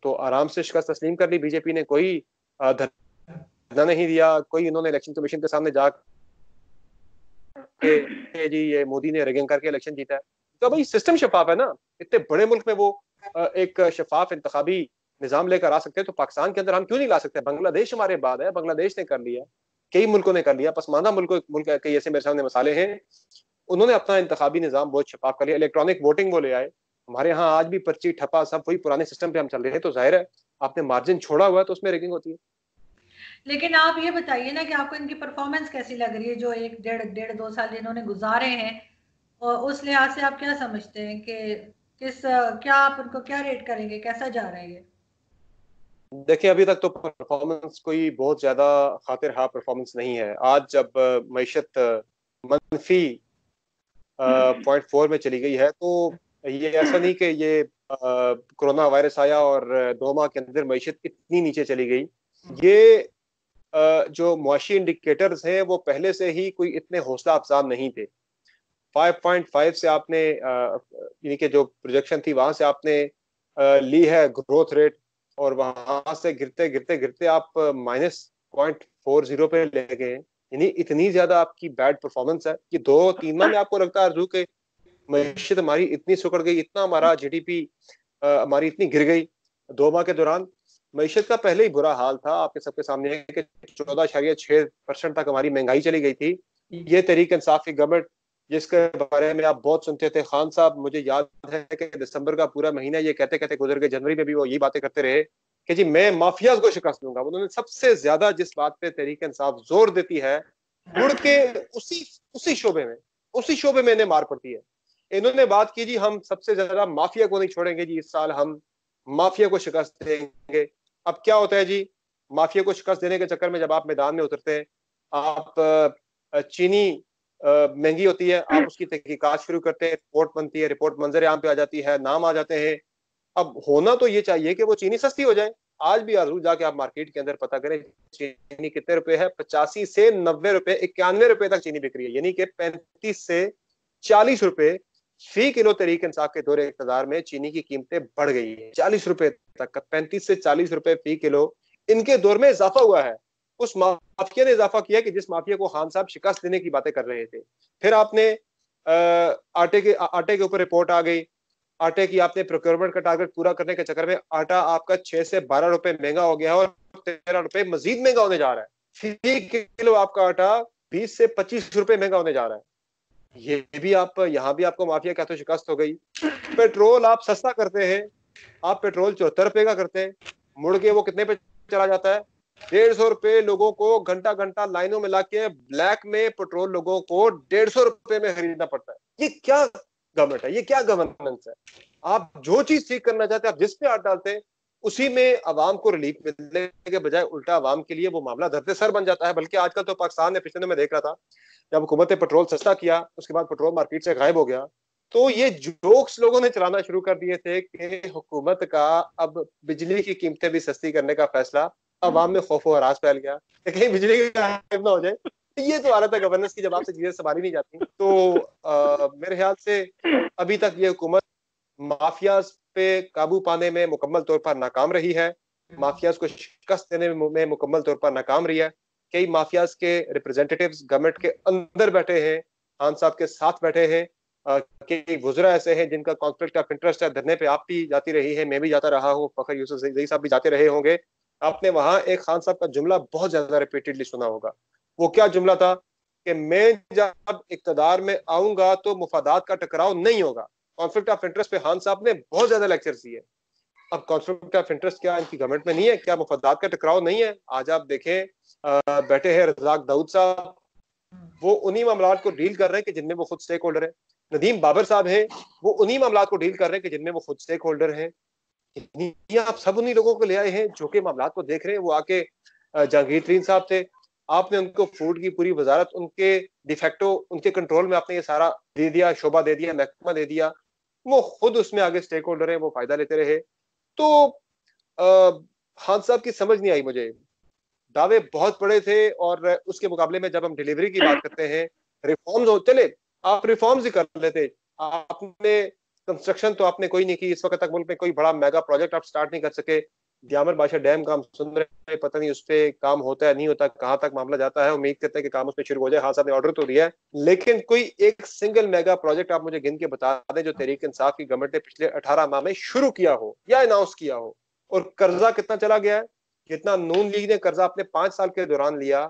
तो आराम से शिकस्त तस्लीम कर ली बीजेपी ने, कोई धरना नहीं दिया, कोई इन्होंने इलेक्शन कमीशन के सामने जाके जी ये मोदी ने रिगिंग करके इलेक्शन जीता है। तो भाई सिस्टम शफाफ है ना, इतने बड़े मुल्क में वो एक शफाफ इंतखाबी निजाम लेकर आ सकते हैं, तो पाकिस्तान के अंदर हम क्यों नहीं ला सकते? बांग्लादेश हमारे बाद है, बांग्लादेश ने कर लिया, कई मुल्कों ने कर लिया, पसमानदा मुल्क कई ऐसे मेरे सामने मसाले हैं, उन्होंने अपना इंतखाबी निजाम बहुत शफाफ कर लिया, इलेक्ट्रॉनिक वोटिंग वो ले आए। हमारे यहाँ आज भी पर्ची ठप्पा सब वही पुराने सिस्टम पे हम चल रहे हैं, तो जाहिर है आपने मार्जिन छोड़ा हुआ है तो उसमें रैगिंग होती है। लेकिन आप ये बताइए ना कि आपको इनकी परफॉर्मेंस कैसी लग रही है जो एक डेढ़ 2 साल इन्होंने गुजारे हैं, और उस लिहाज से आप क्या समझते हैं कि क्या आप उनको क्या रेट करेंगे, कैसा जा रहा है ये? देखिए अभी तक तो परफॉर्मेंस कोई बहुत ज्यादा खातिर हाँ परफॉर्मेंस नहीं है। आज जब मईशत मनफी 0.4 में चली गई है, तो ये ऐसा नहीं कि ये कोरोना वायरस आया और 2 माह के अंदर मईशत इतनी नीचे चली गई। ये जो मुआशी इंडिकेटर्स हैं वो पहले से ही कोई इतने हौसला अफजा नहीं थे। 5.5 से आपने यानी कि जो प्रोजेक्शन थी वहां से आपने ली है ग्रोथ रेट, और वहां से गिरते गिरते गिरते आप -0.40 पे ले गए हैं। यानी इतनी ज्यादा आपकी बैड परफॉर्मेंस है कि 2-3 माह में आपको लगता है कि मईशत हमारी इतनी सुकड़ गई, इतना हमारा जीडीपी हमारी इतनी गिर गई 2 माह के दौरान। मईशत का पहले ही बुरा हाल था, आपके सबके सामने है कि 14.6% तक हमारी महंगाई चली गई थी। ये तहरीक इंसाफ की गवर्नमेंट जिसके बारे में आप बहुत सुनते थे, खान साहब मुझे याद है कि दिसंबर का पूरा महीना ये कहते कहते गुजर गए, जनवरी में भी वो यही बातें करते रहे कि जी मैं माफियाज को शिकस्त दूंगा। उन्होंने सबसे ज्यादा जिस बात पे तहरीक इंसाफ जोर देती है, मुड़ के उसी शोबे में इन्हें मार पड़ती है। इन्होंने बात की जी हम सबसे ज्यादा माफिया को नहीं छोड़ेंगे जी, इस साल हम माफिया को शिकस्त देंगे। अब क्या होता है जी, माफिया को शिकस्त देने के चक्कर में जब आप मैदान में उतरते हैं, आप चीनी महंगी होती है, आप उसकी तहकीकात शुरू करते हैं, रिपोर्ट बनती है, रिपोर्ट मंजर आम पे आ जाती है, नाम आ जाते हैं। अब होना तो ये चाहिए कि वो चीनी सस्ती हो जाए। आज भी आजू जाके आप मार्केट के अंदर पता करें चीनी कितने रुपए है, 85 से 90 रुपए, 91 रुपए तक चीनी बिक रही है। यानी कि 35 से 40 रुपए फी किलो तहरीक इंसाफ के दौरे इक़्तिदार में चीनी की कीमतें बढ़ गई है, 40 रुपए तक का, 35 से 40 रुपए फी किलो इनके दौर में इजाफा हुआ है। उस माफिया ने इजाफा किया कि जिस माफिया को खान साहब शिकस्त देने की बातें कर रहे थे। फिर आपने आटे के ऊपर रिपोर्ट आ गई, आटे की आपने प्रोक्योरमेंट का टारगेट पूरा करने के चक्कर में आटा आपका 6 से 12 रुपए महंगा हो गया है, और 13 रुपए मजीद महंगा होने जा रहा है। फी किलो आपका आटा 20 से 25 रुपए महंगा होने जा रहा है। ये भी आप यहाँ भी आपको माफिया क्या तो शिकस्त हो गई। पेट्रोल आप सस्ता करते हैं, आप पेट्रोल 74 रुपए का करते हैं, मुड़ के वो कितने पे चला जाता है? 150 रुपए लोगों को घंटा घंटा लाइनों में लाके ब्लैक में पेट्रोल लोगों को 150 रुपए में खरीदना पड़ता है। ये क्या गवर्नमेंट है, ये क्या गवर्नेंस है? आप जो चीज ठीक करना चाहते हैं, आप जिस पे हाथ डालते हैं उसी में अवाम को रिलीफ मिलने के बजाय उल्टा अवाम के लिए वो मामला दर्द सर बन जाता है। बल्कि आजकल तो पाकिस्तान ने, पिछले दिनों में देख रहा था, जब हुकूमत ने पेट्रोल सस्ता किया उसके बाद पेट्रोल मार्केट से गायब हो गया, तो ये जोक्स लोगों ने चलाना शुरू कर दिए थे कि हुकूमत का अब बिजली की कीमतें भी सस्ती करने का फैसला, अवाम में खौफ हरास फैल गया कि कहीं बिजली की गायब ना हो जाए। ये तो हालत है गवर्नेंस की, जब आपसे चीजें संभाली नहीं जाती। तो मेरे ख्याल से अभी तक ये हुकूमत माफियाज पे काबू पाने में मुकम्मल तौर पर नाकाम रही है, माफियाज को शिकस्त देने में मुकम्मल तौर पर नाकाम रही है। कई माफियाज के रिप्रेजेंटेटिव्स गवर्नमेंट के अंदर बैठे हैं, खान साहब के साथ बैठे हैं, कई वुज़रा ऐसे हैं जिनका कॉन्फ्लिक्ट ऑफ इंटरेस्ट है। धरने पे आप भी जाती रही है, मैं भी जाता रहा हूँ, फखर यूसुफ ज़ई साहब भी जाते रहे होंगे। आपने वहां एक खान साहब का जुमला बहुत ज्यादा रिपीटेडली सुना होगा। वो क्या जुमला था कि मैं जब इक्तदार में आऊंगा तो मुफादात का टकराव नहीं होगा। कॉन्फ्लिक्ट ऑफ इंटरेस्ट पे खान साहब ने बहुत ज्यादा लेक्चर दिए। अब कॉन्फ्लिक्ट ऑफ इंटरेस्ट क्या इनकी गवर्नमेंट में नहीं है? क्या मुफादात का टकराव नहीं है? आज आप देखें बैठे हैं रज़ाक दाऊद साहब, वो उन्हीं मामलात को डील कर रहे हैं कि जिनमें वो खुद स्टेक होल्डर है। नदीम बाबर साहब हैं, वो उन्हीं मामलात को डील कर रहे हैं कि जिनमें वो खुद स्टेक होल्डर हैं। आप सब उन्हीं लोगों को ले आए हैं जो कि मामलात को देख रहे हैं। वो आके जहांगीर तरीन साहब थे, आपने उनको फूड की पूरी वजारत उनके डिफेक्टो उनके कंट्रोल में आपने ये सारा दे दिया, शोबा दे दिया, महकमा दे दिया। वो खुद उसमें आगे स्टेक होल्डर है, वो फायदा लेते रहे। तो खान साहब की समझ नहीं आई मुझे। दावे बहुत बड़े थे और उसके मुकाबले में जब हम डिलीवरी की बात करते हैं, रिफॉर्म्स हो, चले आप रिफॉर्म्स ही कर लेते। आपने कंस्ट्रक्शन तो आपने कोई नहीं की, इस वक्त तक मुल्क में कोई बड़ा मेगा प्रोजेक्ट आप स्टार्ट नहीं कर सके। दियामर बादशाह डैम का हम सुन रहे हैं, पता नहीं उस पर काम होता है नहीं होता, कहाँ तक मामला जाता है। उम्मीद करते हैं कि काम उस पर शुरू हो जाए। हाँ साहब ने ऑर्डर तो दिया है, लेकिन कोई एक सिंगल मेगा प्रोजेक्ट आप मुझे गिन के बता दें जो तहरीक इंसाफ की गवर्नमेंट ने पिछले 18 माह में शुरू किया हो या अनाउंस किया हो। और कर्जा कितना चला गया है, जितना नून लीग ने कर्जा अपने 5 साल के दौरान लिया,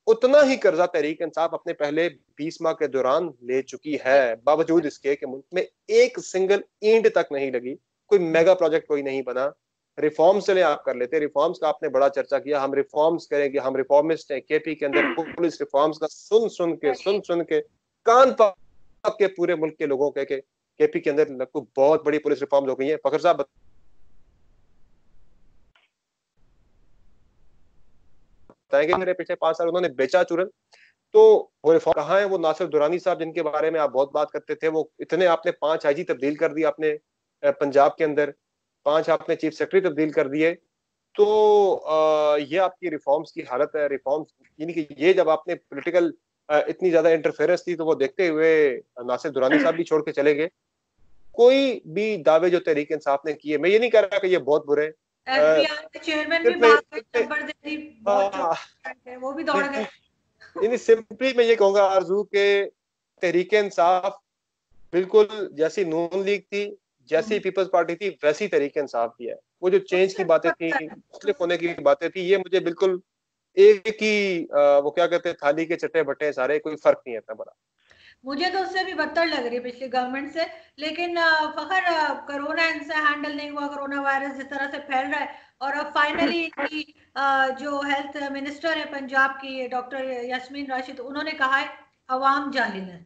उतना ही कर्जा तहरीक इंसाफ अपने पहले 20 माह के दौरान ले चुकी है, बावजूद इसके कि मुल्क में एक सिंगल ईंट तक नहीं लगी, कोई मेगा प्रोजेक्ट कोई नहीं बना। रिफॉर्म्स चले आप कर लेते, रिफॉर्म्स का आपने बड़ा चर्चा किया, हम रिफॉर्म्स करेंगे, हम रिफॉर्मिस्ट हैं। केपी के अंदर पुलिस रिफॉर्म्स का सुन के कान पक के पूरे मुल्क के लोगों के केपी के अंदर बहुत बड़ी पुलिस रिफॉर्म्स हो गई है। फखर साहब बताएंगे, मेरे पिछले 5 साल उन्होंने बेचा चूरन, तो वो रिफॉर्म कहाँ है? वो नासिर दुरानी साहब जिनके बारे में आप बहुत बात करते थे, वो इतने आपने 5 आईजी तब्दील कर दिया अपने पंजाब के अंदर, 5 आपने चीफ सेक्रेटरी तब्दील कर दिए। तो ये आपकी रिफॉर्म्स की हालत है। रिफॉर्म्स यानी कि ये जब आपने पॉलिटिकल इतनी ज्यादा इंटरफेरेंस थी, तो वो देखते हुए नासिर दुरानी साहब भी छोड़ के चले गए। कोई भी दावे जो तहरीक इंसाफ ने किए, मैं ये नहीं कह रहा कि ये बहुत बुरे, एफबीआई के चेयरमैन भी भाग गए, जब्बर ज़ैदी बहुत छोटे, वो भी दौड़ गए। यानी सिंपली मैं ये कहूंगा आरजू के तहरीक इंसाफ बिल्कुल जैसी नून लीग थी, जैसी पीपल्स पार्टी थी, वैसी तहरीक इंसाफ की है। वो जो चेंज की बातें थी, मुख्तलिफ होने की बातें थी, ये मुझे बिल्कुल एक ही वो क्या कहते हैं, थाली के चट्टे बट्टे सारे, कोई फर्क नहीं है इतना बड़ा। मुझे तो उससे भी बदतर लग रही है पिछली गवर्नमेंट से। लेकिन फखर, कोरोना इनसे हैंडल नहीं हुआ, कोरोना वायरस जिस तरह से फैल रहा है, और अब फाइनली इनकी जो हेल्थ मिनिस्टर है पंजाब की, डॉक्टर यास्मीन राशिद, उन्होंने कहा है अवाम जाहिल है।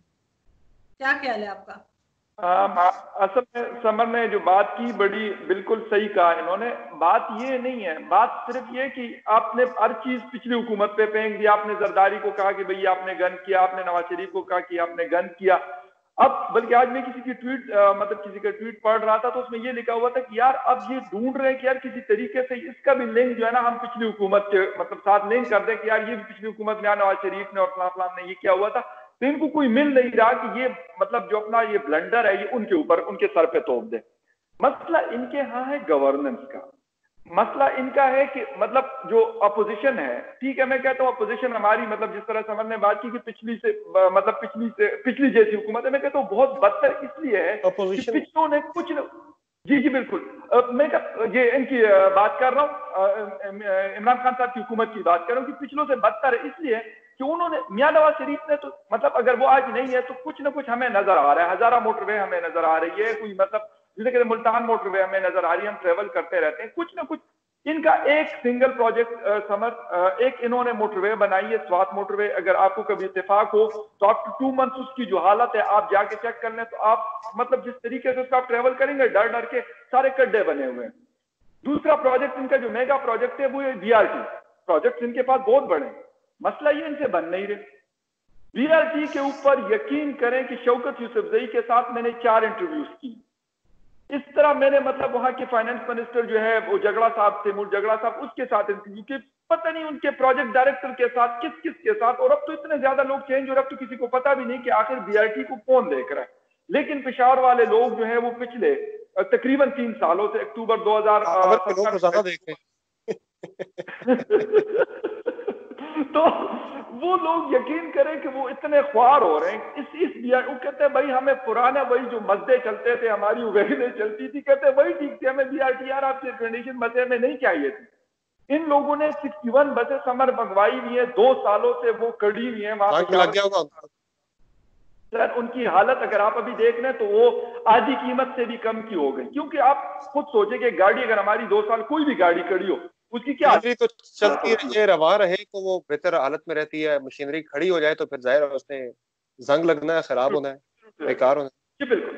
क्या ख्याल है आपका? असल में समर ने जो बात की बड़ी बिल्कुल सही कहा इन्होंने। बात ये नहीं है, बात सिर्फ ये कि आपने हर चीज पिछली हुकूमत पे फेंक दिया। आपने जरदारी को कहा कि भैया आपने गन किया, आपने नवाज शरीफ को कहा कि आपने गन किया। अब बल्कि आज मैं किसी की ट्वीट मतलब किसी का ट्वीट पढ़ रहा था, तो उसमें ये लिखा हुआ था कि यार अब ये ढूंढ रहे हैं कि यार किसी तरीके से इसका भी लिंक जो है ना हम पिछली हुकूमत के मतलब साथ लिंक कर दें कि यार ये भी पिछली हुकूमत में नवाज शरीफ ने और फलां ने ये किया हुआ था। तो इनको कोई मिल नहीं रहा कि ये मतलब जो अपना ये ब्लंडर है ये उनके ऊपर उनके सर पे तोप दे। मसला इनके यहाँ है गवर्नेंस का। मसला इनका है कि मतलब जो अपोजिशन है, ठीक है मैं कहता हूँ अपोजिशन हमारी मतलब जिस तरह समझ ने बात की कि पिछली से मतलब पिछली जैसी हुकूमत है, मैं कहता हूँ बहुत बदतर इसलिए है कि पिछलों ने कुछ जी बिल्कुल मैं ये इनकी बात कर रहा हूँ, इमरान खान साहब की हुकूमत की बात कर रहा हूँ कि पिछलों से बदतर है इसलिए कि उन्होंने मियां नवाज शरीफ ने तो मतलब अगर वो आज नहीं है तो कुछ ना कुछ हमें नजर आ रहा है। हजारा मोटरवे हमें नजर आ रही है, कोई मतलब जिसे कहते मुल्तान मोटरवे हमें नजर आ रही है, हम ट्रेवल करते रहते हैं, कुछ ना कुछ इनका एक सिंगल प्रोजेक्ट समझ एक इन्होंने मोटरवे बनाई है, स्वात मोटरवे। अगर आपको कभी इत्तेफाक हो तो आफ्टर 2 मंथ्स उसकी जो हालत है आप जाके चेक कर लें, तो आप मतलब जिस तरीके से उसका आप ट्रेवल करेंगे डर डर के, सारे गड्ढे बने हुए हैं। दूसरा प्रोजेक्ट इनका जो मेगा प्रोजेक्ट है वो है बीआरटी प्रोजेक्ट, इनके पास बहुत बड़े। मसला ये इनसे बन नहीं रहे। बीआरटी के ऊपर यकीन करें कि शौकत यूसुफजई के साथ मैंने 4 इंटरव्यूज की। इस तरह मैंने मतलब वहां के फाइनेंस मिनिस्टर जो है वो जगड़ा साहब थे, मूल जगड़ा साहब, उसके साथ इंटरव्यू के, पता नहीं उनके प्रोजेक्ट डायरेक्टर के साथ किस किस के साथ। और अब तो इतने ज्यादा लोग चेंज हो रहे, अब तो किसी को पता भी नहीं कि आखिर बीआरटी को कौन देख रहा है। लेकिन पेशावर वाले लोग जो है वो पिछले तकरीबन 3 सालों से अक्टूबर 2017 तो वो लोग यकीन करें कि वो इतने ख्वार हो रहे हैं इस वो कहते हैं भाई हमें पुराना वही जो मस्दे चलते थे, हमारी वहलें चलती थी, कहते हैं वही ठीक थी, हमें बीआरटी यार आपके कंडीशन मजे में नहीं चाहिए थी। इन लोगों ने 61 बसें समर मंगवाई हुई है, 2 सालों से वो कड़ी हुई है वहां पे। सर उनकी हालत अगर आप अभी देख लें तो वो आधी कीमत से भी कम की हो गई, क्योंकि आप खुद सोचे कि गाड़ी अगर हमारी 2 साल कोई भी गाड़ी खड़ी हो उसकी क्या तो चलती रहे, रवा रहे तो वो बेहतर हालत में रहती है। मशीनरी खड़ी हो जाए तो फिर जाहिर है उसने जंग लगना है, खराब होना है, बेकार होना है। बिल्कुल।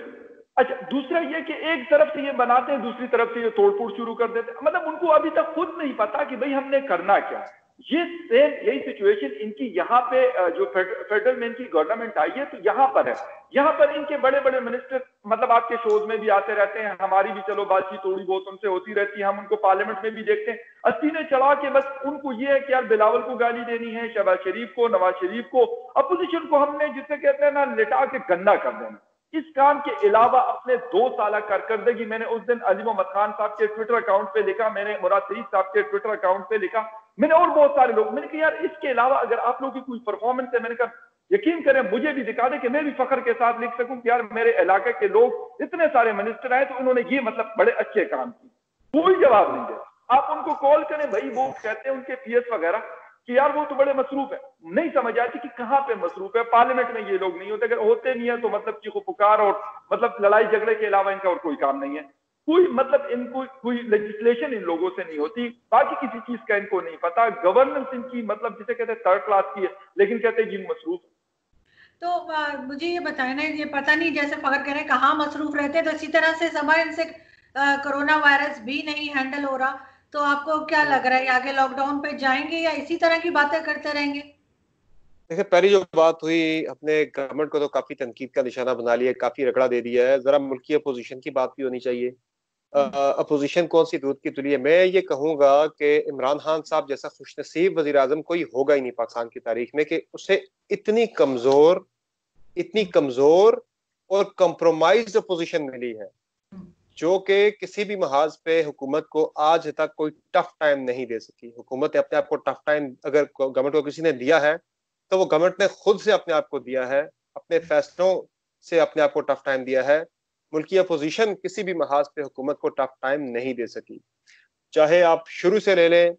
अच्छा दूसरा ये कि एक तरफ से ये बनाते हैं, दूसरी तरफ से ये तोड़फोड़ शुरू कर देते हैं। मतलब उनको अभी तक खुद नहीं पता कि भाई हमने करना क्या। ये सेम यही सिचुएशन इनकी यहाँ पे जो फेडरल में इनकी गवर्नमेंट आई है तो यहाँ पर है। यहाँ पर इनके बड़े बड़े मिनिस्टर मतलब आपके शोज में भी आते रहते हैं, हमारी भी चलो बातचीत थोड़ी बहुत उनसे होती रहती है, हम उनको पार्लियामेंट में भी देखते हैं। अस्तीने चढ़ा के बस उनको ये है कि यार बिलावल को गाली देनी है, शहबाज शरीफ को, नवाज शरीफ को, अपोजिशन को हमने जिसे कहते हैं ना लिटा के गंदा कर देना। इस काम के अलावा अपने 2 साल कारकर्दगी मैंने उस दिन अली मोहम्मद खान साहब के ट्विटर अकाउंट पे लिखा, मैंने मुराद शरीफ साहब के ट्विटर अकाउंट पे लिखा, मैंने और बहुत सारे लोग, मैंने कहा यार इसके अलावा अगर आप लोगों की कोई परफॉर्मेंस है, मैंने कहा यकीन करें मुझे भी दिखा दे कि मैं भी फख्र के साथ लिख सकूं कि यार मेरे इलाके के लोग इतने सारे मिनिस्टर आए तो उन्होंने ये मतलब बड़े अच्छे काम किए। कोई जवाब नहीं दे। आप उनको कॉल करें भाई, वो कहते हैं उनके पीएस वगैरह कि यार वो तो बड़े मसरूफ है, नहीं समझ आती कि कहाँ पे मसरूफ है। पार्लियामेंट में ये लोग नहीं होते, अगर होते नहीं है तो मतलब चीखो पुकार और मतलब लड़ाई झगड़े के अलावा इनका और कोई काम नहीं है। कोई मतलब इनको कोई लेजिस्लेशन इन लोगों से नहीं होती, बाकी किसी चीज का इनको नहीं पता। गवर्नेंस इनकी मतलब जिसे कहते हैं थर्ड क्लास की है, लेकिन कहते हैं ये मसरूफ। तो मुझे ये बताए ना, ये पता नहीं जैसे फखर कह रहे हैं कहाँ मसरूफ रहते हैं, तो इसी तरह से समय इनसे कोरोना वायरस भी नहीं हैंडल हो रहा। तो आपको क्या लग रहा है आगे लॉकडाउन पे जाएंगे या इसी तरह की बातें करते रहेंगे? देखिए, पहली जो बात हुई, अपने गवर्नमेंट को तो काफी तनकीद का निशाना बना लिया, काफी रगड़ा दे दिया है। जरा मुल्की अपोजिशन की बात भी होनी चाहिए। अपोजिशन कौन सी दूध की तुली है। मैं ये कहूंगा कि इमरान खान साहब जैसा खुशनसीब वजीर आजम कोई होगा ही नहीं पाकिस्तान की तारीख में कि उसे इतनी कमजोर और कंप्रोमाइज्ड अपोजिशन मिली है, जो कि किसी भी महाज पे हुकूमत को आज तक कोई टफ टाइम नहीं दे सकी। हुकूमत ने अपने आप को टफ टाइम अगर गवर्नमेंट को किसी ने दिया है तो वो गवर्नमेंट ने खुद से अपने आप को दिया है, अपने फैसलों से अपने आप को टफ टाइम दिया है। मुल्की अपोजिशन किसी भी महाज पे हुकूमत को टफ टाइम नहीं दे सकी। चाहे आप शुरू से ले लें,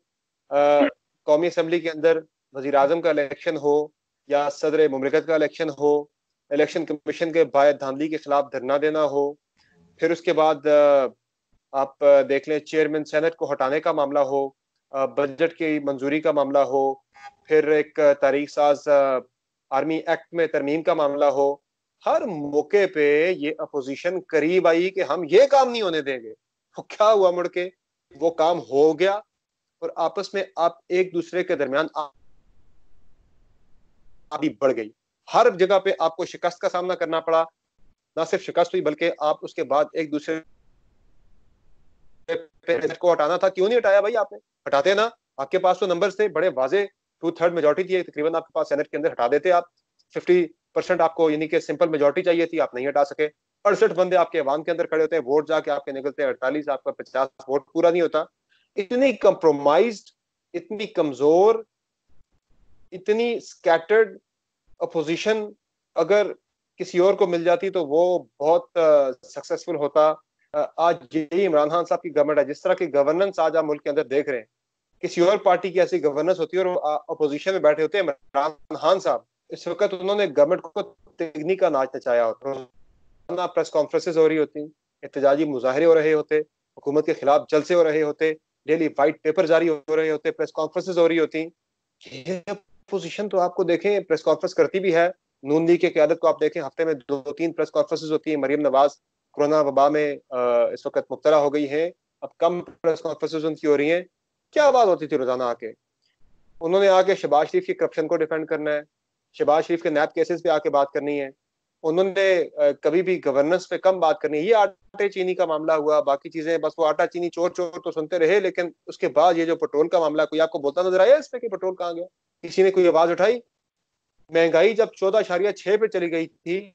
कौमी असम्बली के अंदर वजीर आजम का इलेक्शन हो या सदर मुमलिकत का इलेक्शन हो, इलेक्शन कमीशन के बायद धांधली के खिलाफ धरना देना हो, फिर उसके बाद आप देख लें चेयरमैन सेनेट को हटाने का मामला हो, बजट की मंजूरी का मामला हो, फिर एक तारीख साज आर्मी एक्ट में तरमीम का मामला हो, हर मौके पे ये अपोजिशन करीब आई कि हम ये काम नहीं होने देंगे। तो क्या हुआ, मुड़ के वो काम हो गया और आपस में आप एक दूसरे के दरमियान आबी बढ़ गई। हर जगह पे आपको शिकस्त का सामना करना पड़ा। ना सिर्फ शिकस्त हुई बल्कि आप उसके बाद एक दूसरे को हटाना था, क्यों नहीं हटाया भाई आपने? हटाते ना, आपके पास तो नंबर्स थे बड़े वाजे, 2/3 मेजोरिटी थी तकरीबन आपके पास सेनेट के अंदर, हटा देते आप। 50% आपको यानी कि सिंपल मेजोरिटी चाहिए थी, आप नहीं हटा सके। 68 बंदे आपके अवाम के अंदर खड़े होते हैं, वोट जाके आपके निकलते हैं 48, आपका 50 वोट पूरा नहीं होता। इतनी कंप्रोमाइज्ड, इतनी कमजोर, इतनी स्कैटर्ड अपोजिशन अगर किसी और को मिल जाती तो वो बहुत सक्सेसफुल होता। आज यही इमरान खान साहब की गवर्नमेंट है। जिस तरह की गवर्नेंस आज आप मुल्क के अंदर देख रहे हैं, किसी और पार्टी की ऐसी गवर्नेंस होती है और अपोजिशन में बैठे होते हैं इमरान खान साहब। इस वक्त उन्होंने गवर्नमेंट को तकनीक का नाच नचाया होता, प्रेस कॉन्फ्रेंसेज हो रही होती, एहतजाजी मुजाहरे हो रहे होते, हुकूमत के खिलाफ जलसे हो रहे होते, डेली वाइट पेपर जारी हो रहे होते, प्रेस कॉन्फ्रेंसेज हो रही होती। ये अपोजिशन तो आपको देखें प्रेस कॉन्फ्रेंस करती भी है। नून लीग की क़यादत को आप देखें, हफ्ते में 2-3 प्रेस कॉन्फ्रेंसेज होती है। मरियम नवाज कोरोना वबा में इस वक्त मुब्तला हो गई है, अब कम प्रेस कॉन्फ्रेंसेज उनकी हो रही हैं। क्या बात होती थी रोजाना आके? उन्होंने आके शहबाज शरीफ की करप्शन को डिफेंड करना है, शहबाज शरीफ के नैब केसेस पे आके बात करनी है। उन्होंने कभी भी गवर्नेंस पे कम बात करनी है। ये आटे चीनी का मामला हुआ, बाकी चीजें बस वो आटा चीनी चोर चोर तो सुनते रहे, लेकिन उसके बाद ये जो पेट्रोल का मामला, कोई आपको बोलता नजर आया इसमें कि पेट्रोल कहाँ गया? किसी ने कोई आवाज उठाई? महंगाई जब 14.6 पे चली गई थी,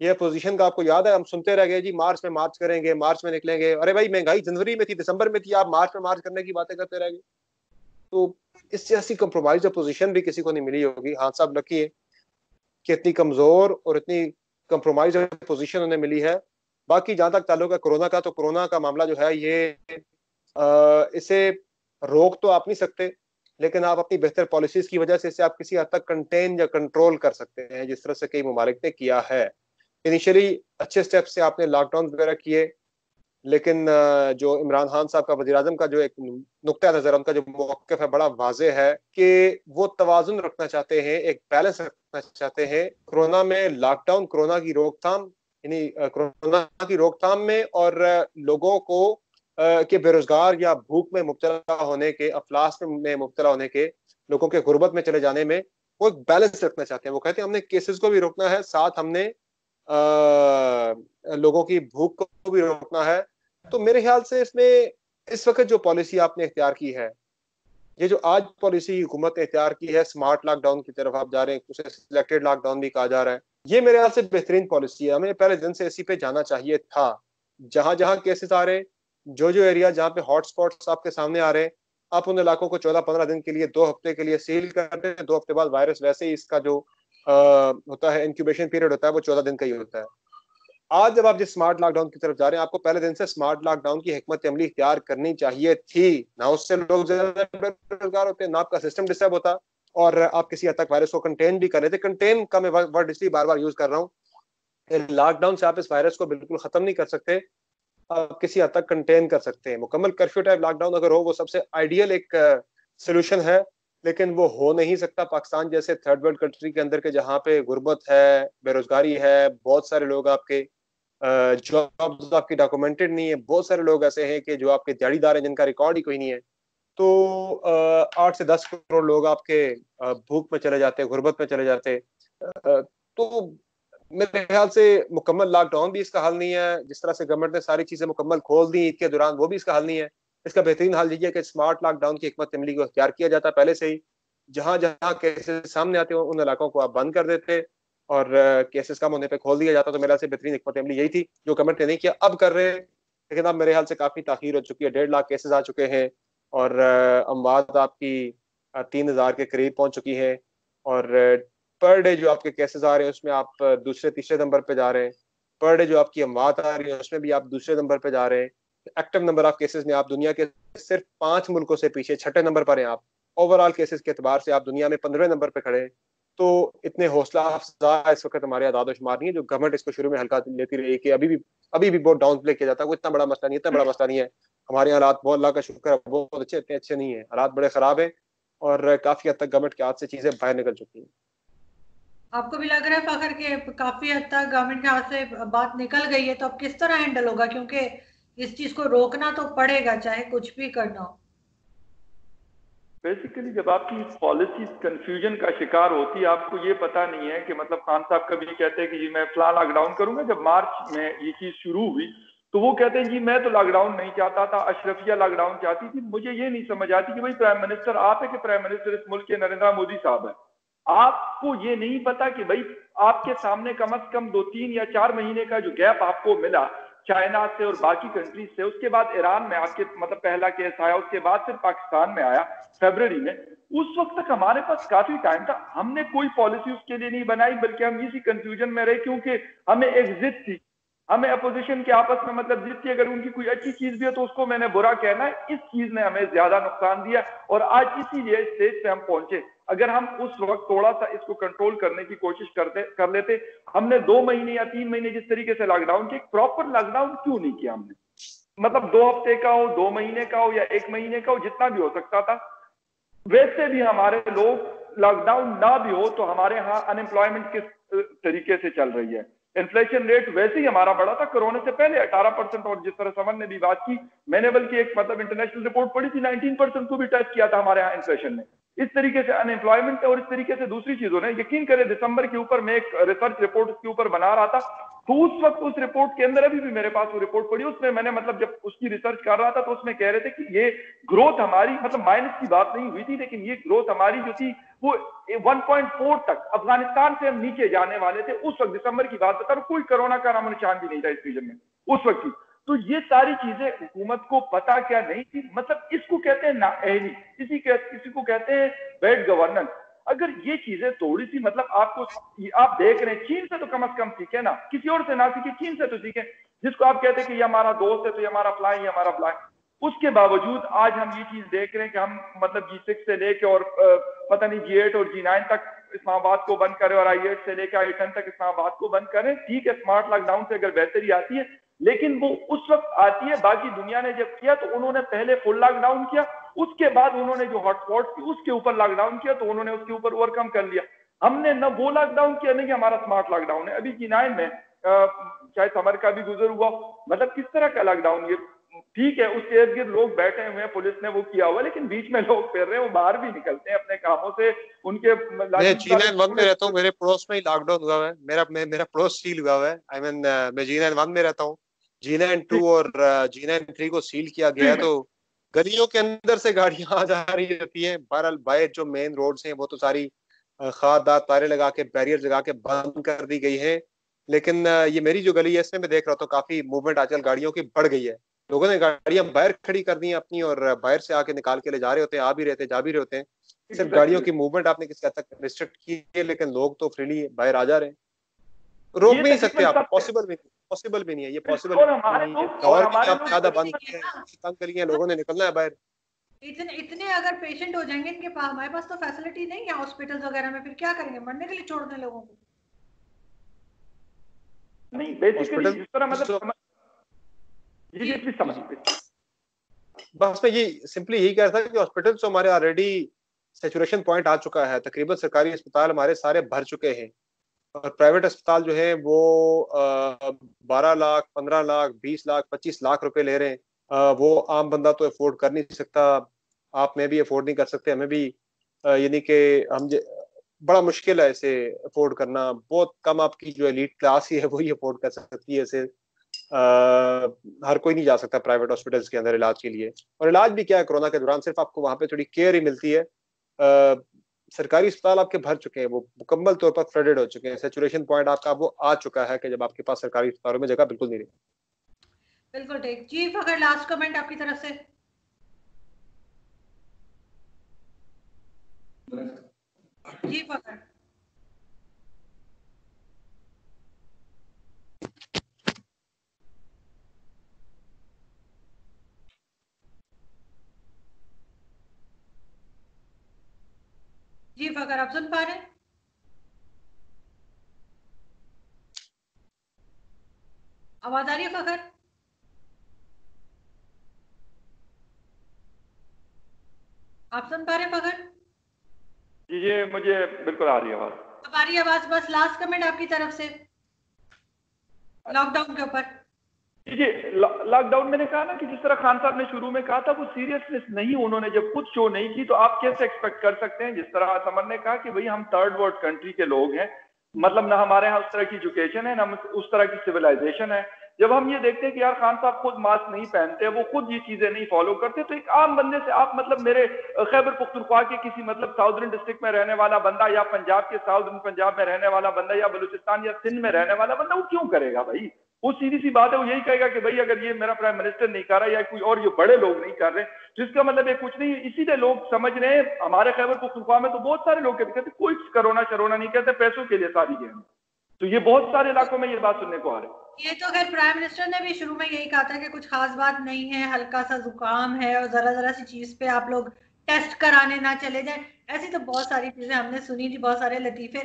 ये पोजीशन का आपको याद है? हम सुनते रह गए जी मार्च में मार्च करेंगे, मार्च में निकलेंगे। अरे भाई, महंगाई जनवरी में थी, दिसंबर में थी, आप मार्च में मार्च करने की बातें करते रह गए। तो इससे ऐसी कंप्रोमाइज पोजीशन भी किसी को नहीं मिली होगी। हाँ साहब, लकी है कि इतनी कमजोर और इतनी कंप्रोमाइज पोजीशन उन्हें मिली है। बाकी जहां तक ताल्लुक है कोरोना का, तो कोरोना का मामला जो है ये इसे रोक तो आप नहीं सकते, लेकिन आप अपनी बेहतर पॉलिसीज की वजह से इसे आप किसी हद तक कंटेन या कंट्रोल कर सकते हैं, जिस तरह से कई ममालिक ने किया है। इनिशियली अच्छे स्टेप से आपने लॉकडाउन वगैरह किए, लेकिन जो इमरान खान साहब का वज़ीर आज़म का जो एक नुक्ता नजर, उनका जो मौक़िफ़ है बड़ा वाज़े है कि वो तवाज़ुन रखना चाहते हैं, एक बैलेंस रखना चाहते हैं कोरोना में। लॉकडाउन कोरोना की रोकथाम, यानी कोरोना की रोकथाम में, और लोगों को के बेरोजगार या भूख में मुब्तला होने के, अफलास में मुब्तला होने के, लोगों के गुर्बत में चले जाने में वो एक बैलेंस रखना चाहते हैं। वो कहते हैं हमने केसेस को भी रोकना है, साथ हमने लोगों की भूख को भी रोकना है। तो मेरे ख्याल से इसमें इस वक्त जो पॉलिसी आपने इख्तियार की है, ये जो आज पॉलिसी हुकूमत ने इख्तियार की है, स्मार्ट लॉकडाउन की तरफ आप जा रहे हैं, उसे सिलेक्टेड लॉकडाउन भी कहा जा रहा है, ये मेरे ख्याल से बेहतरीन पॉलिसी है। हमें पहले दिन से इसी पे जाना चाहिए था। जहां जहां केसेस आ रहे, जो जो एरिया जहाँ पे हॉटस्पॉट्स आपके सामने आ रहे हैं, आप उन इलाकों को 14-15 दिन के लिए, 2 हफ्ते के लिए सील करते हैं। 2 हफ्ते बाद वायरस वैसे ही, इसका जो होता है इंक्यूबेशन पीरियड होता है, वो 14 दिन का ही होता है। आज जब आप जिस स्मार्ट लॉकडाउन की तरफ जा रहे हैं, आपको पहले दिन से स्मार्ट लॉकडाउन की हिकमत अमली इख्तियार करनी चाहिए थी। ना उससे लोग ज्यादा बेरोजगार होते, ना आपका सिस्टम डिस्टर्ब होता, और आप किसी हद तक वायरस को कंटेन भी कर रहे थे। कंटेन का मैं वर्ड इसलिए बार बार यूज कर रहा हूँ, लॉकडाउन से आप इस वायरस को बिल्कुल खत्म नहीं कर सकते, आप किसी हद तक कंटेन कर सकते हैं। मुकम्मल कर्फ्यू टाइप लॉकडाउन अगर हो, वो सबसे आइडियल एक सोल्यूशन है, लेकिन वो हो नहीं सकता पाकिस्तान जैसे थर्ड वर्ल्ड कंट्री के अंदर के, जहाँ पे गुर्बत है, बेरोजगारी है, बहुत सारे लोग आपके जॉब्स आपकी डॉक्यूमेंटेड नहीं है, बहुत सारे लोग ऐसे हैं कि जो आपके दिहाड़ीदार हैं, जिनका रिकॉर्ड ही कोई नहीं है। तो 8 से 10 करोड़ लोग आपके भूख में चले जाते, गुर्बत में चले जाते। तो मेरे ख्याल से मुकम्मल लॉकडाउन भी इसका हल नहीं है। जिस तरह से गवर्नमेंट ने सारी चीजें मुकम्मल खोल दी ईद के दौरान, वो भी इसका हल नहीं है। इसका बेहतरीन हल यही है कि स्मार्ट लॉकडाउन की हिकमत अमली को इख्तियार किया जाता पहले से ही। जहां जहां केसेस सामने आते हो, उन इलाकों को आप बंद कर देते, और केसेस कम होने पे खोल दिया जाता। तो मेरे ख्याल से बेहतरीन हिकमत अमली यही थी, जो गवर्नमेंट ने नहीं किया। अब कर रहे हैं, लेकिन अब मेरे ख्याल से काफी ताखीर हो चुकी है। 1.5 लाख केसेस आ चुके हैं, और अमवात आपकी 3,000 के करीब पहुंच चुकी है। और पर डे जो आपके केसेस आ रहे हैं, उसमें आप दूसरे तीसरे नंबर पे जा रहे हैं। पर डे जो आपकी अमवात आ रही है, उसमें भी आप दूसरे नंबर पे जा रहे हैं। एक्टिव नंबर ऑफ केसेस में आप दुनिया के सिर्फ 5 मुल्कों से पीछे 6ठे नंबर पर हैं। आप ओवरऑल केसेस के एतबार से आप दुनिया में 15वें नंबर पे खड़े हैं। तो इतने हौसला अफजा इस वक्त हमारे आदाद शुमार नहीं है, जो गवर्नमेंट इसको शुरू में हल्का लेती रही कि अभी भी बहुत डाउन प्ले किया जाता है। वो इतना बड़ा मसला नहीं है, इतना बड़ा मसला नहीं है। हमारे हालात बहुत, अल्लाह का शुक्र है, बहुत अच्छे, इतने अच्छे नहीं है, हालात बड़े खराब है, और काफी हद तक गवर्नमेंट के हाथ से चीजें बाहर निकल चुकी हैं। आपको भी लग रहा है फखर के काफी हद तक गवर्नमेंट के हाथ से बात निकल गई है, तो अब किस तरह हैंडल होगा? क्योंकि इस चीज को रोकना तो पड़ेगा, चाहे कुछ भी करना हो। बेसिकली जब आपकी पॉलिसी कंफ्यूजन का शिकार होती है, आपको ये पता नहीं है कि मतलब खान साहब कभी कहते हैं कि जी मैं फला लॉकडाउन करूंगा। जब मार्च में ये चीज शुरू हुई तो वो कहते हैं जी मैं तो लॉकडाउन नहीं चाहता था, अशरफिया लॉकडाउन चाहती थी। मुझे ये नहीं समझ आती कि भाई प्राइम मिनिस्टर आप है कि प्राइम मिनिस्टर इस मुल्क के नरेंद्र मोदी साहब है? आपको ये नहीं पता कि भाई आपके सामने कम से कम 2-3 या 4 महीने का जो गैप आपको मिला चाइना से और बाकी कंट्रीज से, उसके बाद ईरान में आपके मतलब पहला केस आया, उसके बाद फिर पाकिस्तान में आया फरवरी में। उस वक्त तक हमारे पास काफी टाइम था, हमने कोई पॉलिसी उसके लिए नहीं बनाई, बल्कि हम इसी कंफ्यूजन में रहे क्योंकि हमें एक जिद थी, हमें अपोजिशन के आपस में मतलब जिद थी। अगर उनकी कोई अच्छी चीज भी है तो उसको मैंने बुरा कहना है। इस चीज ने हमें ज्यादा नुकसान दिया और आज इसीलिए स्टेज पे हम पहुंचे। अगर हम उस वक्त थोड़ा सा इसको कंट्रोल करने की कोशिश कर लेते, हमने 2 महीने या 3 महीने जिस तरीके से लॉकडाउन किया, प्रॉपर लॉकडाउन क्यों नहीं किया हमने? मतलब 2 हफ्ते का हो, 2 महीने का हो या 1 महीने का हो, जितना भी हो सकता था। वैसे भी हमारे लोग लॉकडाउन ना भी हो तो हमारे यहाँ अनएम्प्लॉयमेंट किस तरीके से चल रही है, इन्फ्लेशन रेट वैसे ही हमारा बढ़ा था कोरोना से पहले 18%। और जिस तरह समन ने भी बात की, मैंने बल्कि एक मतलब इंटरनेशनल रिपोर्ट पढ़ी थी, 19% को भी टच किया था हमारे यहाँ इन्फ्लेशन ने। इस तरीके से अनएम्प्लॉयमेंट और इस तरीके से दूसरी चीजों ने, यकीन करें दिसंबर के ऊपर मैं एक रिसर्च रिपोर्ट के ऊपर बना रहा था, तो उस वक्त उस रिपोर्ट के अंदर, अभी भी मेरे पास वो रिपोर्ट पड़ी, उसमें मैंने मतलब जब उसकी रिसर्च कर रहा था तो उसमें कह रहे थे कि ये ग्रोथ हमारी मतलब माइनस की बात नहीं हुई थी, लेकिन ये ग्रोथ हमारी जो थी वो 1.4 तक अफगानिस्तान से हम नीचे जाने वाले थे उस वक्त। दिसंबर की बात बता रहा हूं, कोई कोरोना का नामो निशान भी नहीं था इस रीजन में उस वक्त की। तो ये सारी चीजें हुकूमत को पता क्या नहीं थी? मतलब इसको कहते हैं नाअहली, किसी को कहते हैं बैड गवर्नेंस। अगर ये चीजें थोड़ी सी मतलब आपको, आप देख रहे हैं चीन से तो कम से कम सीखे ना, किसी और से ना सीखे, चीन से तो सीखे, जिसको आप कहते हैं कि ये हमारा दोस्त है तो ये हमारा फ्लाई, ये हमारा फ्लाई। उसके बावजूद आज हम ये चीज देख रहे हैं कि हम मतलब G6 से लेके और पता नहीं G8 और G9 तक इस्लामाबाद को बंद करें और I8 से लेकर I10 तक इस्लामाबाद को बंद करें। ठीक है, स्मार्ट लॉकडाउन से अगर बेहतरी आती है, लेकिन वो उस वक्त आती है, बाकी दुनिया ने जब किया तो उन्होंने पहले फुल लॉकडाउन किया, उसके बाद उन्होंने जो हॉटस्पॉट थी उसके ऊपर लॉकडाउन किया, तो उन्होंने उसके ऊपर ओवरकम कर लिया। हमने न वो लॉकडाउन किया, नहीं हमारा स्मार्ट लॉकडाउन है। अभी G9 में चाहे समर का भी गुजर हुआ, मतलब किस तरह का लॉकडाउन? ये ठीक है, उसके इर्द गिर्द लोग बैठे हुए हैं, पुलिस ने वो किया हुआ, लेकिन बीच में लोग फिर रहे हैं, वो बाहर भी निकलते हैं अपने कामों से। उनके मैं G9-1 में रहता हूँ, मेरे पड़ोस में ही लॉकडाउन हुआ है, मेरा पड़ोस सील हुआ है। मैं G9-1 में रहता हूँ। G9-2 और G9-3 को सील किया गया है, तो गलियों के अंदर से गाड़ियां आ जा रही रहती हैं। बहरहाल बाहर जो मेन रोड्स हैं वो तो सारी खादार तारे लगा के, बैरियर लगा के बंद कर दी गई है। लेकिन ये मेरी जो गली है इसमें मैं देख रहा हूँ काफी मूवमेंट आजकल गाड़ियों की बढ़ गई है। लोगों ने गाड़ियां बाहर खड़ी कर दी हैं अपनी, और बाहर से आके निकाल के ले जा रहे होते हैं, आ भी रहते हैं, जा भी रहे होते हैं। सिर्फ गाड़ियों की मूवमेंट आपने किसी हद तक रिस्ट्रिक्ट की है, लेकिन लोग तो फ्रीली बाहर आ जा रहे हैं। रोक भी नहीं सकते आप, पॉसिबल भी नहीं है, ये पॉसिबल नहीं है। और भी आप ज्यादा बंद किए, तंग गलियां, लोगों ने निकलना है बाहर। इतने अगर पेशेंट हो जाएंगे इनके पास, हमारे पास तो फैसिलिटी नहीं है हॉस्पिटल्स वगैरह में, फिर क्या करेंगे? मरने के लिए छोड़ दें लोगों को? नहीं, बेसिकली जिस तरह मतलब जी समझ। बस मैं ये सिंपली यही कह रहा था कि हॉस्पिटल्स तो हमारे ऑलरेडी सैचुरेशन पॉइंट आ चुका है। तकरीबन सरकारी अस्पताल हमारे सारे भर चुके हैं, और प्राइवेट अस्पताल जो है वो 12 लाख, 15 लाख, 20 लाख, 25 लाख रुपए ले रहे हैं। वो आम बंदा तो अफोर्ड कर नहीं सकता, आप में भी अफोर्ड नहीं कर सकते, हमें भी यानी कि बड़ा मुश्किल है इसे अफोर्ड करना। बहुत कम आपकी जो एलीट क्लास ही है वही अफोर्ड कर सकती है इसे। हर कोई नहीं जा सकता प्राइवेट हॉस्पिटल्स के अंदर इलाज के लिए। और इलाज भी क्या है, कोरोना के दौरान सिर्फ आपको वहां पे थोड़ी केयर ही मिलती है। सरकारी अस्पताल आपके भर चुके हैं, वो मुकम्मल तौर पर फ्लडेड हो चुके हैं। सैचुरेशन पॉइंट आपका वो आ चुका है कि जब आपके पास सरकारी अस्पतालों में जगह बिल्कुल नहीं रही। बिल्कुल ठीक। चीफ, अगर लास्ट कमेंट आपकी तरफ से। चीफ अगर जी फकर, आप सुन पा रहे हैं? आवाज आ रही है फकर? आप सुन पा रहे हैं फकर? जी मुझे बिल्कुल आ रही है आवाज। अब आ रही है आवाज। बस लास्ट कमेंट आपकी तरफ से लॉकडाउन के ऊपर। जी लॉकडाउन मैंने कहा ना कि जिस तरह खान साहब ने शुरू में कहा था वो सीरियसनेस नहीं, उन्होंने जब खुद शो नहीं की तो आप कैसे एक्सपेक्ट कर सकते हैं? जिस तरह समर ने कहा कि भाई हम थर्ड वर्ल्ड कंट्री के लोग हैं, मतलब ना हमारे यहाँ उस तरह की एजुकेशन है ना उस तरह की सिविलाइजेशन है। जब हम ये देखते हैं कि यार खान साहब खुद मास्क नहीं पहनते, वो खुद ये चीजें नहीं फॉलो करते, तो एक आम बंदे से आप मतलब मेरे खैबर पख्तूनख्वा के किसी मतलब साउदर्न डिस्ट्रिक्ट में रहने वाला बंदा, या पंजाब के साउदर्न पंजाब में रहने वाला बंदा, या बलूचिस्तान या सिंध में रहने वाला बंदा, वो क्यों करेगा भाई? वो सीधी सी बात है, वो यही कहेगा कि भाई अगर ये मेरा प्राइम मिनिस्टर नहीं कर रहा या कोई और ये बड़े लोग नहीं कर रहे, तो इसका मतलब ये कुछ नहीं। इसीलिए लोग समझ रहे हैं, हमारे खैबर पख्तूनख्वा में तो बहुत सारे लोग कहते कोई कोरोना शरोना नहीं कहते, पैसों के लिए सारी गेम। तो ये बहुत सारे इलाकों में ये बात सुनने को आ रही है। ये तो खैर प्राइम मिनिस्टर ने भी शुरू में यही कहा था कि कुछ खास बात नहीं है, हल्का सा जुकाम है और जरा सी चीज पे आप लोग टेस्ट कराने ना चले जाएं। ऐसी तो बहुत सारी चीजें हमने सुनी थी, बहुत सारे लतीफे।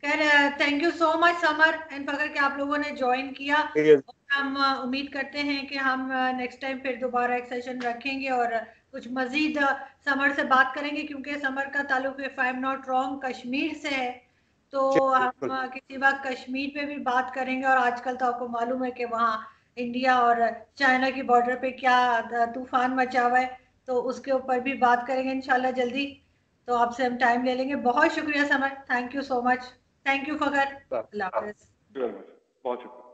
खैर thank you so much Samar and Fakhar कि आप लोगों ने ज्वाइन किया। और हम उम्मीद करते हैं कि हम नेक्स्ट टाइम फिर दोबारा एक सेशन रखेंगे और कुछ मजीद समर से बात करेंगे, क्योंकि समर का ताल्लुक, if I am not wrong, Kashmir से है। तो हम किसी वक्त कश्मीर पे भी बात करेंगे। और आजकल तो आपको मालूम है कि वहाँ इंडिया और चाइना की बॉर्डर पे क्या तूफान मचा हुआ है, तो उसके ऊपर भी बात करेंगे इंशाल्लाह जल्दी। तो आपसे हम टाइम ले लेंगे। बहुत शुक्रिया Samar, thank you so much. Thank you Fakhar. Allah हाफिज। बहुत शुक्रिया।